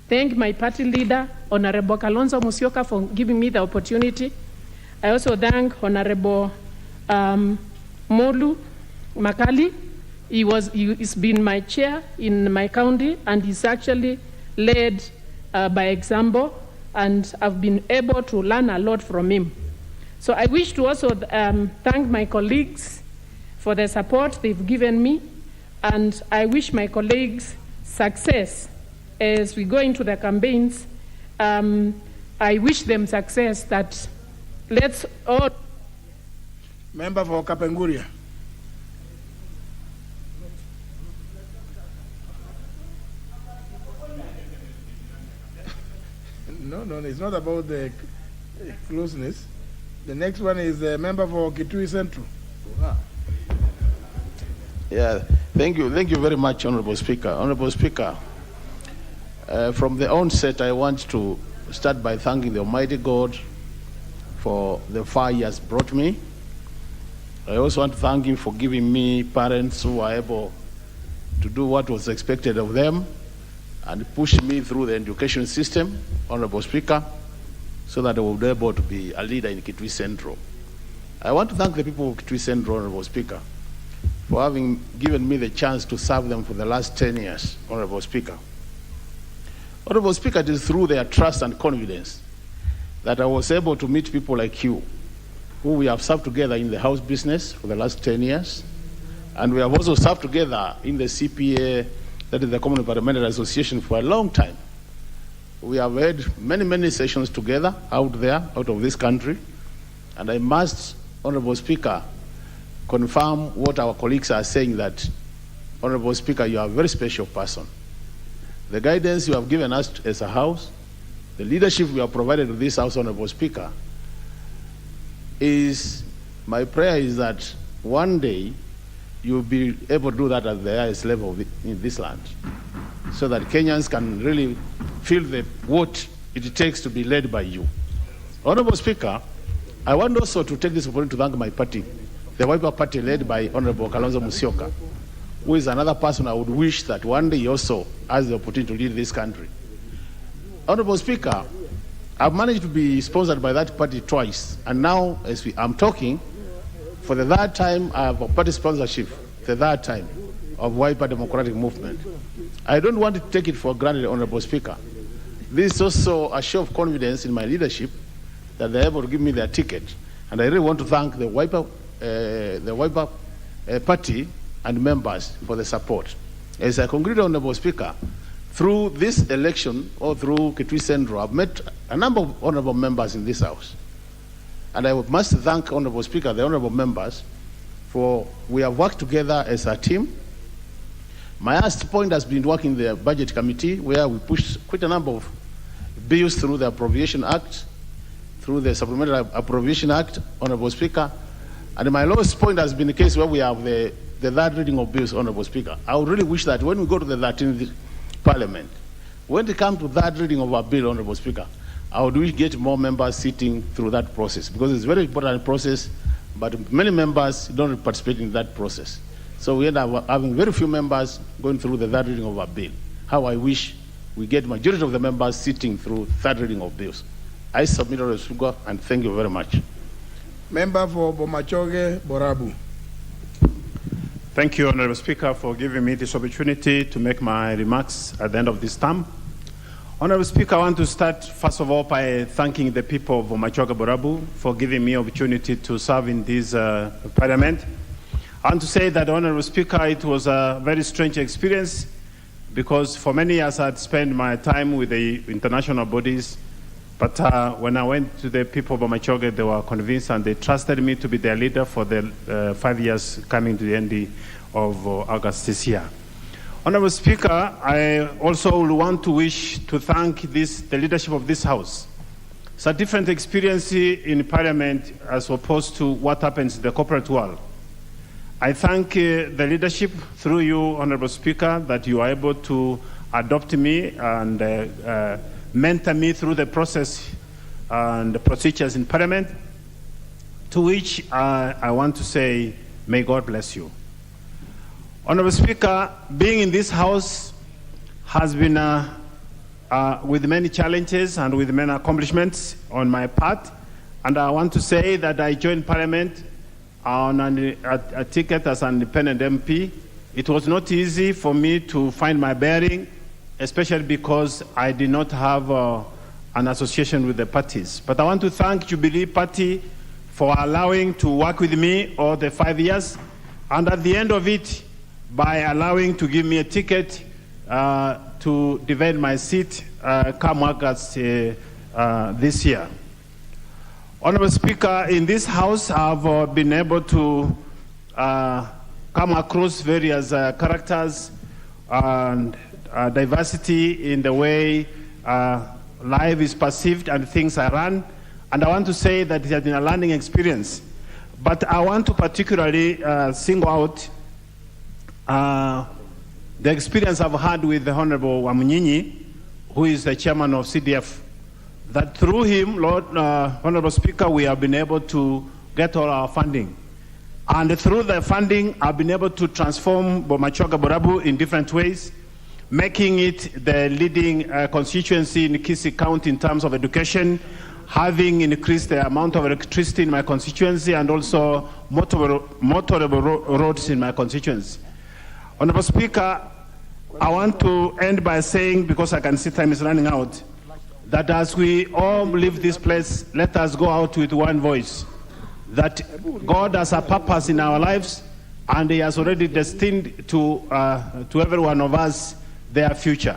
thank my party leader, Honorable Kalonzo Musyoka, for giving me the opportunity. I also thank Honorable Molu Makali. He's been my chair in my county, and he's actually led by example, and I've been able to learn a lot from him. So I wish to also thank my colleagues for the support they've given me, and I wish my colleagues success as we go into the campaigns. I wish them success, that let's all... Member for Kapenguria. No, it's not about the closeness. The next one is the member for Kitui Central. Yeah, thank you very much, Honorable Speaker. Honorable Speaker, from the onset, I want to start by thanking the Almighty God for the far He has brought me. I also want to thank Him for giving me parents who are able to do what was expected of them and push me through the education system, Honorable Speaker, so that I will be able to be a leader in Kitui Central. I want to thank the people of Kitui Central, Honorable Speaker, for having given me the chance to serve them for the last 10 years, Honorable Speaker. Honorable Speaker, it is through their trust and confidence that I was able to meet people like you, who we have served together in the house business for the last 10 years, and we have also served together in the CPA, that is the Common Parliamentary Association, for a long time. We have had many sessions together out of this country, and I must, Honorable Speaker, confirm what our colleagues are saying, that, Honorable Speaker, you are a very special person. The guidance you have given us as a House, the leadership we have provided to this House, Honorable Speaker, my prayer is that one day you'll be able to do that at the highest level in this land, so that Kenyans can really feel what it takes to be led by you. Honorable Speaker, I want also to take this opportunity to thank my party, the Wiper Party led by Honorable Kalonzo Musyoka, who is another person I would wish that one day he also has the opportunity to lead this country. Honorable Speaker, I've managed to be sponsored by that party twice, and now as I'm talking, for the third time I have a party sponsorship, the third time, of Wiper Democratic Movement. I don't want to take it for granted, Honorable Speaker. This is also a show of confidence in my leadership that they're able to give me their ticket, and I really want to thank the Wiper Party and members for the support. As I conclude, Honorable Speaker, through this election or through Kitui Central, I've met a number of honorable members in this House. And I must thank, Honorable Speaker, the honorable members, for we have worked together as a team. My last point has been working in the Budget Committee, where we pushed quite a number of bills through the Appropriation Act, through the Supplementary Appropriation Act, Honorable Speaker. And my lowest point has been the case where we have the third reading of bills, Honorable Speaker. I would really wish that when we go to the 13th Parliament, when it comes to that reading of our bill, Honorable Speaker, I would wish get more members sitting through that process, because it's a very important process, but many members don't participate in that process. So we end up having very few members going through the third reading of our bill. How I wish we get majority of the members sitting through third reading of bills. I submit, Honorable Speaker, and thank you very much. Member for Machoga, Borabu. Thank you, Honorable Speaker, for giving me this opportunity to make my remarks at the end of this term. Honorable Speaker, I want to start, first of all, by thanking the people of Machoga Borabu for giving me opportunity to serve in this Parliament. I want to say that, Honorable Speaker, it was a very strange experience, because for many years I had spent my time with the international bodies, but when I went to the people of Machoga, they were convinced and they trusted me to be their leader for the 5 years coming to the end of August this year. Honorable Speaker, I also want to thank the leadership of this House. It's a different experience in Parliament as opposed to what happens in the corporate world. I thank the leadership through you, Honorable Speaker, that you are able to adopt me and mentor me through the process and the procedures in Parliament, to which I want to say, may God bless you. Honorable Speaker, being in this House has been with many challenges and with many accomplishments on my part, and I want to say that I joined Parliament on a ticket as an independent MP. It was not easy for me to find my bearing, especially because I did not have an association with the parties. But I want to thank Jubilee Party for allowing to work with me all the 5 years, and at the end of it, by allowing to give me a ticket to defend my seat come August this year. Honorable Speaker, in this House, I've been able to come across various characters and diversity in the way life is perceived and things are run. And I want to say that it has been a learning experience. But I want to particularly single out the experience I've had with the Honorable Wamunyinyi, who is the chairman of CDF. That through him, Honorable Speaker, we have been able to get all our funding. And through the funding, I've been able to transform Machoga Borabu in different ways, making it the leading constituency in Kisii County in terms of education, having increased the amount of electricity in my constituency and also motorable roads in my constituency. Honorable Speaker, I want to end by saying, because I can see time is running out, that as we all leave this place, let us go out with one voice, that God has a purpose in our lives and He has already destined to every one of us their future.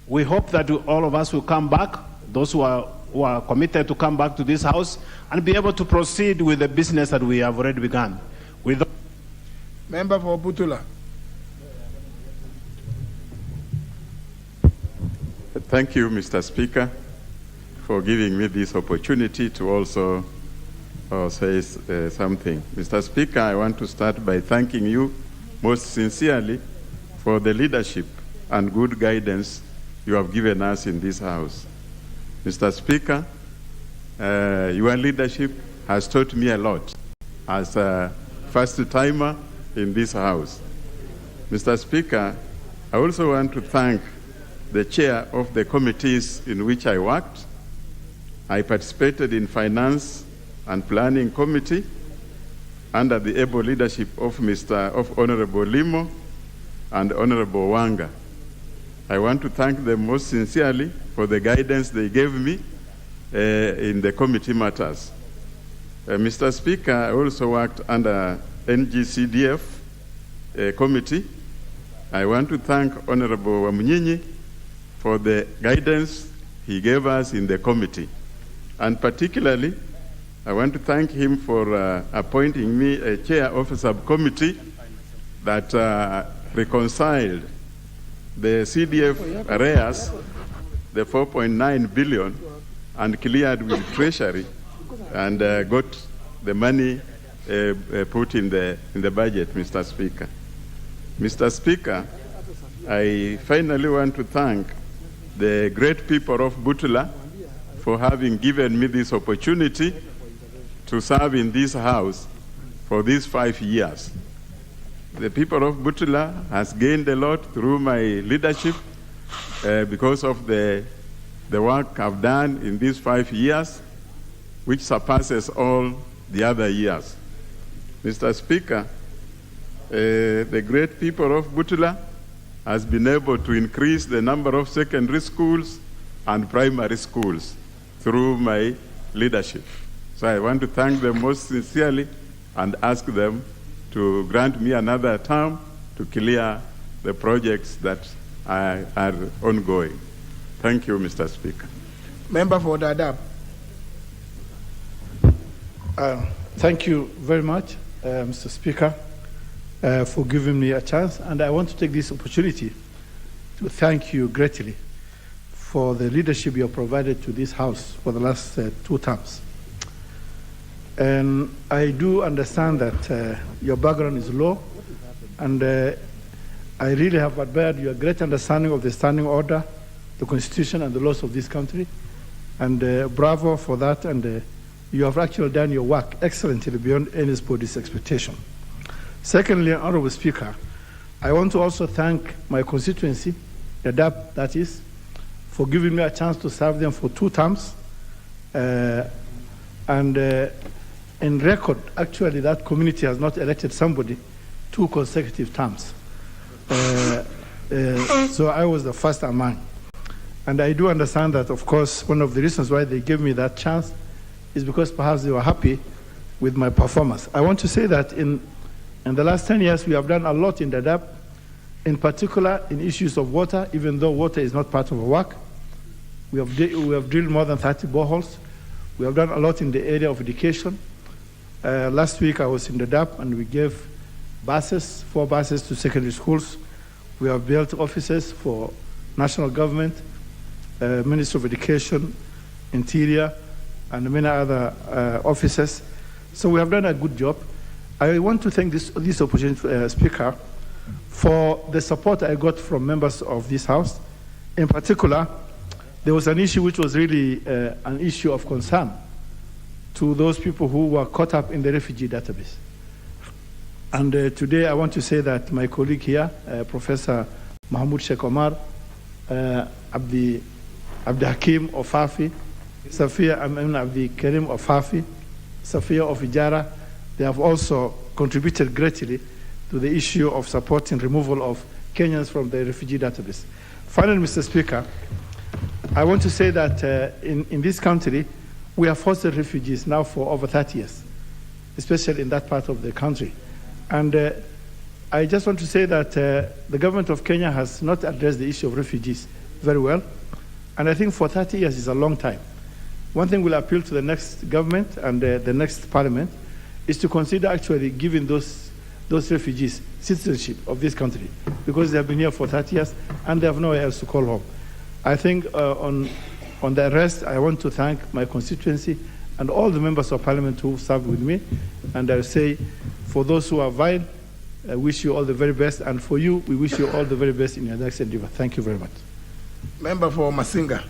We hope that all of us will come back, those who are committed to come back to this house and be able to proceed with the business that we have already begun. Member for Butula. Thank you, Mr. Speaker, for giving me this opportunity to also say something. Mr. Speaker, I want to start by thanking you most sincerely for the leadership and good guidance you have given us in this House. Mr. Speaker, your leadership has taught me a lot as a first-timer in this House. Mr. Speaker, I also want to thank the chair of the committees in which I worked. I participated in Finance and Planning Committee under the able leadership of Honorable Limo and Honorable Wanga. I want to thank them most sincerely for the guidance they gave me in the committee matters. Mr. Speaker, I also worked under NGCDF committee. I want to thank Honorable Wamunyinyi for the guidance he gave us in the committee. And particularly, I want to thank him for appointing me a chair of a subcommittee that reconciled the CDF arrears, the 4.9 billion, and cleared with Treasury and got the money put in the budget, Mr. Speaker. Mr. Speaker, I finally want to thank the great people of Butula for having given me this opportunity to serve in this House for these 5 years. The people of Butula has gained a lot through my leadership because of the work I've done in these 5 years, which surpasses all the other years. Mr. Speaker, the great people of Butula has been able to increase the number of secondary schools and primary schools through my leadership. So I want to thank them most sincerely and ask them to grant me another term to clear the projects that are ongoing. Thank you, Mr. Speaker. Member for Dadaab. Thank you very much, Mr. Speaker, for giving me a chance. And I want to take this opportunity to thank you greatly for the leadership you have provided to this House for the last 2 terms. And I do understand that your background is low, and I really have admired your great understanding of the standing order, the Constitution, and the laws of this country. And bravo for that, and you have actually done your work excellently beyond anybody's expectation. Secondly, Honorable Speaker, I want to also thank my constituency, the DAP, that is, for giving me a chance to serve them for 2 terms. In record, actually, that community has not elected somebody 2 consecutive terms. So I was the first among. And I do understand that, of course, one of the reasons why they gave me that chance is because perhaps they were happy with my performance. I want to say that in the last 10 years, we have done a lot in the DAP, in particular in issues of water, even though water is not part of our work. We have drilled more than 30 boreholes. We have done a lot in the area of education. Last week, I was in the DAP, and we gave buses, 4 buses to secondary schools. We have built offices for national government. Minister of Education, Interior, and many other officers. So we have done a good job. I want to thank this opportunity, Speaker, for the support I got from members of this House. In particular, there was an issue which was really an issue of concern to those people who were caught up in the refugee database. And today I want to say that my colleague here, Professor Mahmoud Sheikh Omar, Abdi Hakim of Fafi, Safia Amin Abdi Karim of Fafi, Safia of Ijara, they have also contributed greatly to the issue of supporting removal of Kenyans from the refugee database. Finally, Mr. Speaker, I want to say that in this country, we have hosted refugees now for over 30 years, especially in that part of the country. And I just want to say that the government of Kenya has not addressed the issue of refugees very well. And I think for 30 years is a long time. One thing we'll appeal to the next government and the next parliament is to consider actually giving those refugees citizenship of this country, because they have been here for 30 years and they have nowhere else to call home. I think on the rest, I want to thank my constituency and all the members of parliament who served with me. And I say, for those who are vying, I wish you all the very best. And for you, we wish you all the very best in your next endeavor. Thank you very much. Member for Masinga.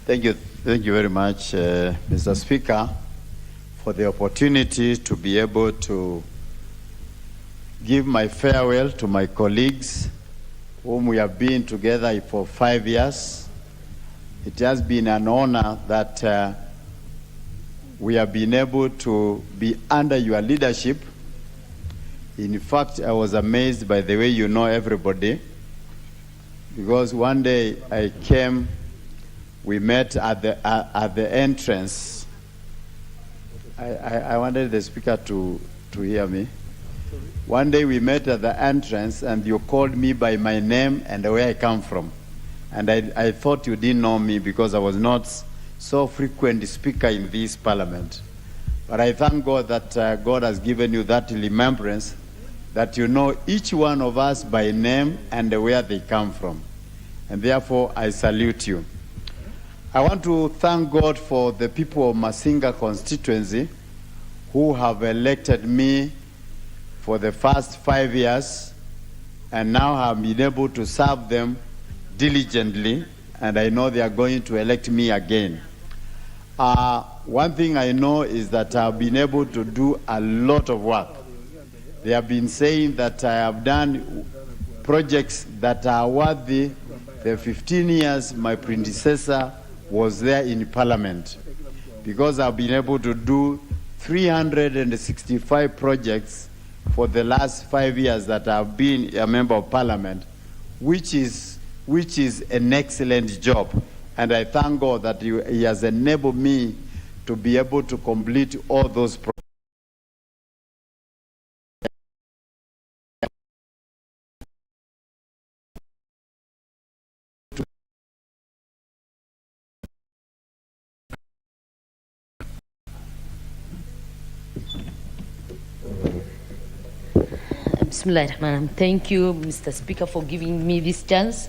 Thank you very much, Mr. Speaker, for the opportunity to be able to give my farewell to my colleagues whom we have been together for 5 years. It has been an honor that we have been able to be under your leadership. In fact, I was amazed by the way you know everybody, because one day I came, we met at the entrance. I wanted the speaker to hear me. One day we met at the entrance and you called me by my name and where I come from. And I thought you didn't know me because I was not so frequent speaker in this parliament. But I thank God that God has given you that remembrance, that you know each one of us by name and where they come from. And therefore, I salute you. I want to thank God for the people of Masinga constituency who have elected me for the first 5 years and now have been able to serve them diligently, and I know they are going to elect me again. One thing I know is that I've been able to do a lot of work. They have been saying that I have done projects that are worthy the 15 years my predecessor was there in Parliament, because I've been able to do 365 projects for the last 5 years that I've been a member of Parliament, which is an excellent job. And I thank God that He has enabled me to be able to complete all those projects. Bismillahirrahmanirrahim. Thank you, Mr. Speaker, for giving me this chance.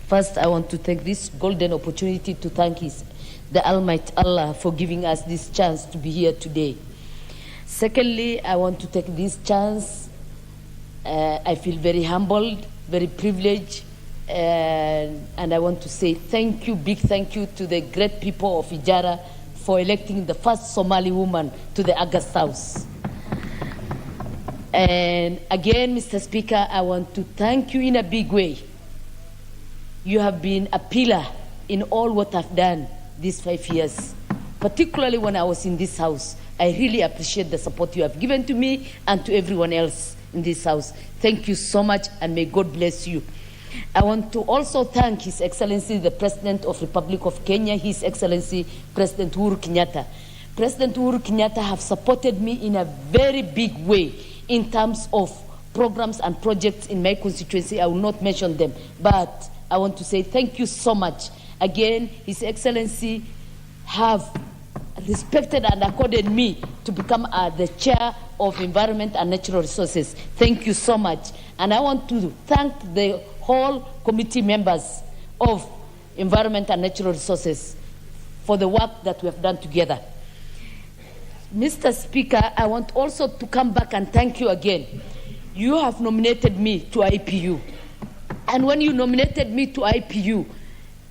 First, I want to take this golden opportunity to thank the Almighty Allah for giving us this chance to be here today. Secondly, I want to take this chance. I feel very humbled, very privileged, and I want to say thank you, big thank you to the great people of Ijara for electing the first Somali woman to the August House. And again, Mr. Speaker, I want to thank you in a big way. You have been a pillar in all what I've done these 5 years, particularly when I was in this house. I really appreciate the support you have given to me and to everyone else in this house. Thank you so much, and may God bless you. I want to also thank His Excellency, the President of the Republic of Kenya, His Excellency, President Uhuru Kenyatta. President Uhuru Kenyatta have supported me in a very big way in terms of programs and projects in my constituency. I will not mention them, but I want to say thank you so much. Again, His Excellency have respected and accorded me to become the chair of Environment and Natural Resources. Thank you so much. And I want to thank the whole committee members of Environment and Natural Resources for the work that we have done together. Mr. Speaker, I want also to come back and thank you again. You have nominated me to IPU. And when you nominated me to IPU,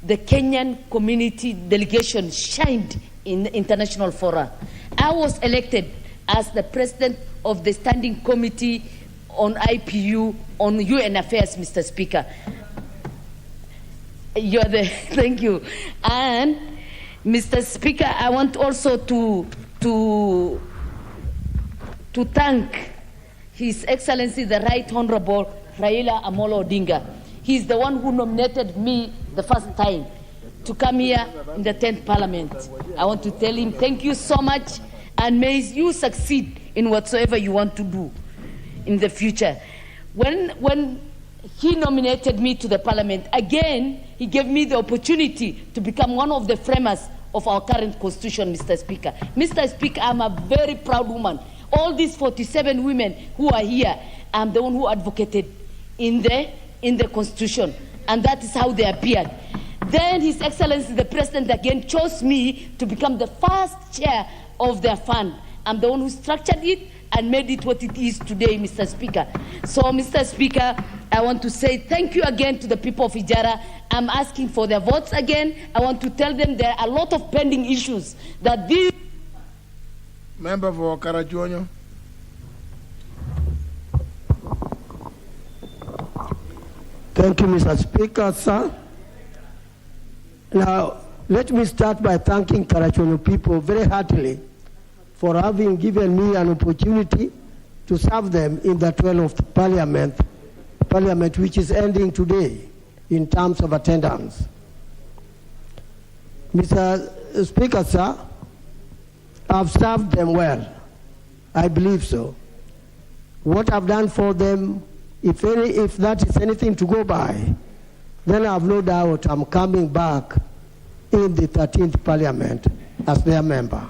the Kenyan community delegation shined in the international fora. I was elected as the president of the Standing Committee on IPU on UN Affairs, Mr. Speaker. You're the, thank you. And Mr. Speaker, I want also to thank His Excellency the Right Honorable Raila Amolo Odinga. He's the one who nominated me the first time to come here in the 10th Parliament. I want to tell him thank you so much, and may you succeed in whatsoever you want to do in the future. When he nominated me to the Parliament, again, he gave me the opportunity to become one of the framers of our current Constitution, Mr. Speaker. Mr. Speaker, I'm a very proud woman. All these 47 women who are here, I'm the one who advocated in the Constitution, and that is how they appeared. Then His Excellency the President again chose me to become the first chair of their fund. I'm the one who structured it and made it what it is today, Mr. Speaker. So, Mr. Speaker, I want to say thank you again to the people of Ijara. I'm asking for their votes again. I want to tell them there are a lot of pending issues that these... Member for Karachuonyo. Thank you, Mr. Speaker, sir. Now, let me start by thanking Karachuonyo people very heartily for having given me an opportunity to serve them in the 12th Parliament, which is ending today in terms of attendance. Mr. Speaker, sir, I've served them well. I believe so. What I've done for them, if that is anything to go by, then I have no doubt I'm coming back in the 13th Parliament as their member.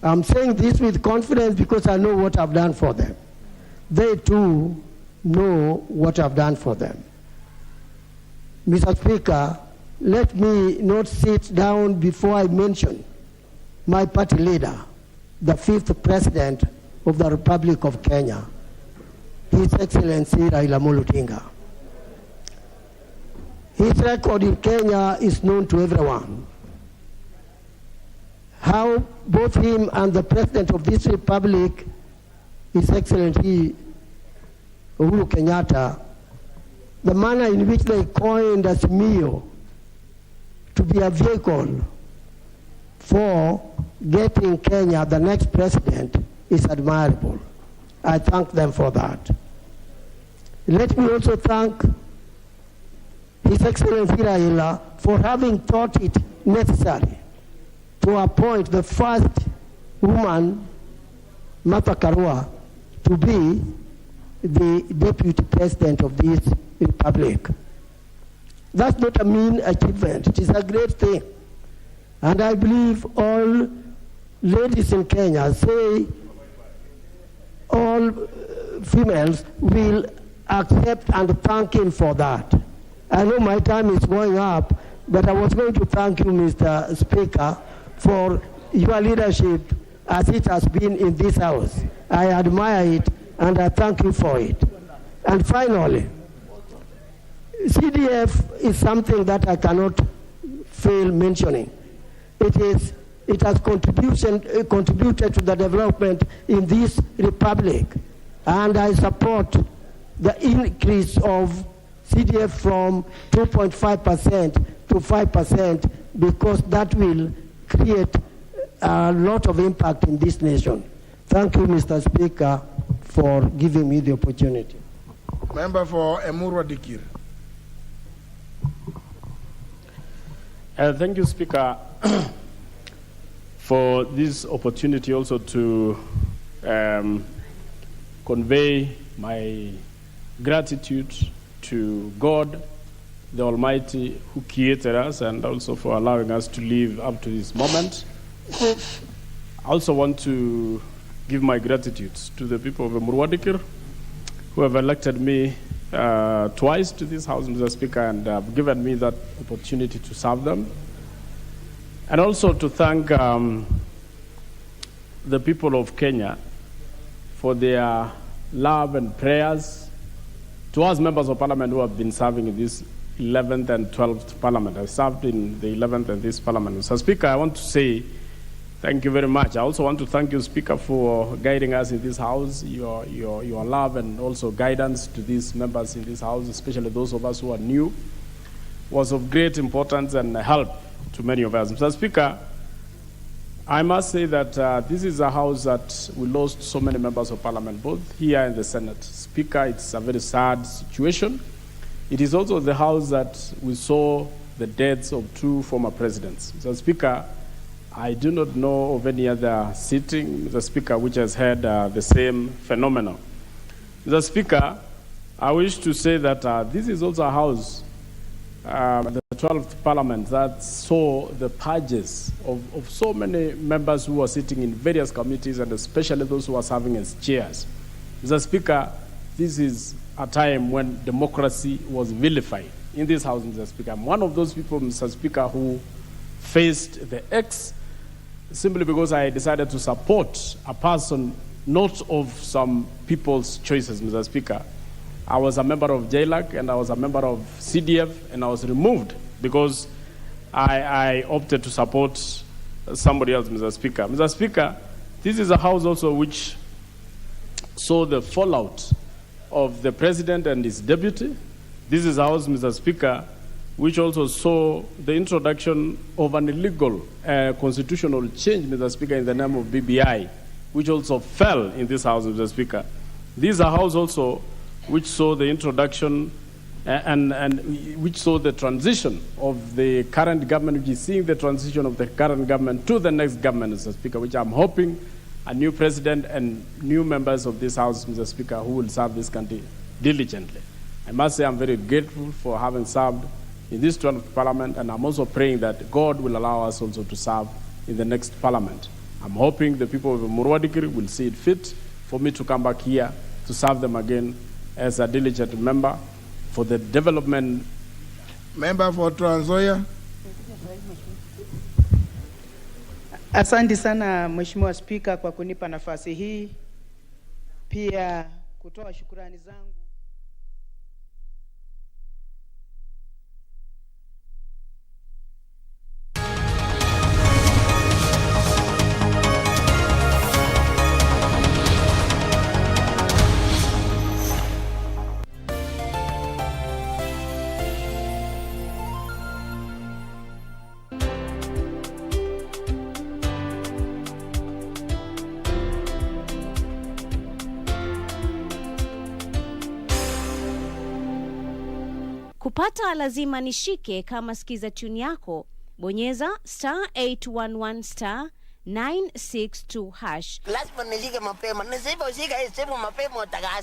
I'm saying this with confidence because I know what I've done for them. They too know what I've done for them. Mr. Speaker, let me not sit down before I mention my party leader, the 5th President of the Republic of Kenya, His Excellency Raila Amolo Odinga. His record in Kenya is known to everyone. How both him and the President of this Republic, His Excellency Uhuru Kenyatta, the manner in which they coined Azimio to be a vehicle for getting Kenya the next president is admirable. I thank them for that. Let me also thank His Excellency Raila for having thought it necessary to appoint the first woman, Martha Karua, to be the Deputy President of this Republic. That's not a mean achievement. It is a great thing. And I believe all ladies in Kenya, say all females, will accept and thank him for that. I know my time is going up, but I was going to thank you, Mr. Speaker, for your leadership as it has been in this House. I admire it and I thank you for it. And finally, CDF is something that I cannot fail mentioning. It has contributed to the development in this republic, and I support the increase of CDF from 2.5% to 5% because that will create a lot of impact in this nation. Thank you, Mr. Speaker, for giving me the opportunity. Member for Emurwa Dikir. Thank you, Speaker, for this opportunity also to convey my gratitude to God, the Almighty, who created us, and also for allowing us to live up to this moment. I also want to give my gratitude to the people of Murwadikir who have elected me twice to this House, Mr. Speaker, and have given me that opportunity to serve them. And also to thank the people of Kenya for their love and prayers to us members of parliament who have been serving in this 11th and 12th parliament. I served in the 11th and this parliament. Mr. Speaker, I want to say thank you very much. I also want to thank you, Speaker, for guiding us in this House, your love and also guidance to these members in this House, especially those of us who are new, was of great importance and help to many of us. Mr. Speaker, I must say that this is a House that we lost so many members of Parliament, both here and the Senate. Speaker, it's a very sad situation. It is also the House that we saw the deaths of two former presidents. Mr. Speaker, I do not know of any other sitting, Mr. Speaker, which has had the same phenomenon. Mr. Speaker, I wish to say that this is also a House, the 12th Parliament, that saw the purges of so many members who were sitting in various committees, and especially those who are serving as chairs. Mr. Speaker, this is a time when democracy was vilified in this House, Mr. Speaker. I'm one of those people, Mr. Speaker, who faced the X simply because I decided to support a person not of some people's choices, Mr. Speaker. I was a member of JLAC and I was a member of CDF, and I was removed because I opted to support somebody else, Mr. Speaker. Mr. Speaker, this is a House also which saw the fallout of the President and his deputy. This is a House, Mr. Speaker, which also saw the introduction of an illegal constitutional change, Mr. Speaker, in the name of BBI, which also fell in this House, Mr. Speaker. This is a House also which saw the introduction and which saw the transition of the current government, which is seeing the transition of the current government to the next government, Mr. Speaker, which I'm hoping a new president and new members of this House, Mr. Speaker, who will serve this country diligently. I must say I'm very grateful for having served in this 12th Parliament, and I'm also praying that God will allow us also to serve in the next Parliament. I'm hoping the people of Murwadikiri will see it fit for me to come back here to serve them again as a diligent member for the development. Member for Trans Nzoia. Asante sana Mheshimiwa Spika kwa kunipa nafasi hii, pia kutoa shukrani zangu kupata lazima nishike. Kama sikiza tune yako, bonyeza *811 *962#. Lazima nishike mapema. Nisipo shika hii simu mapema utagasi.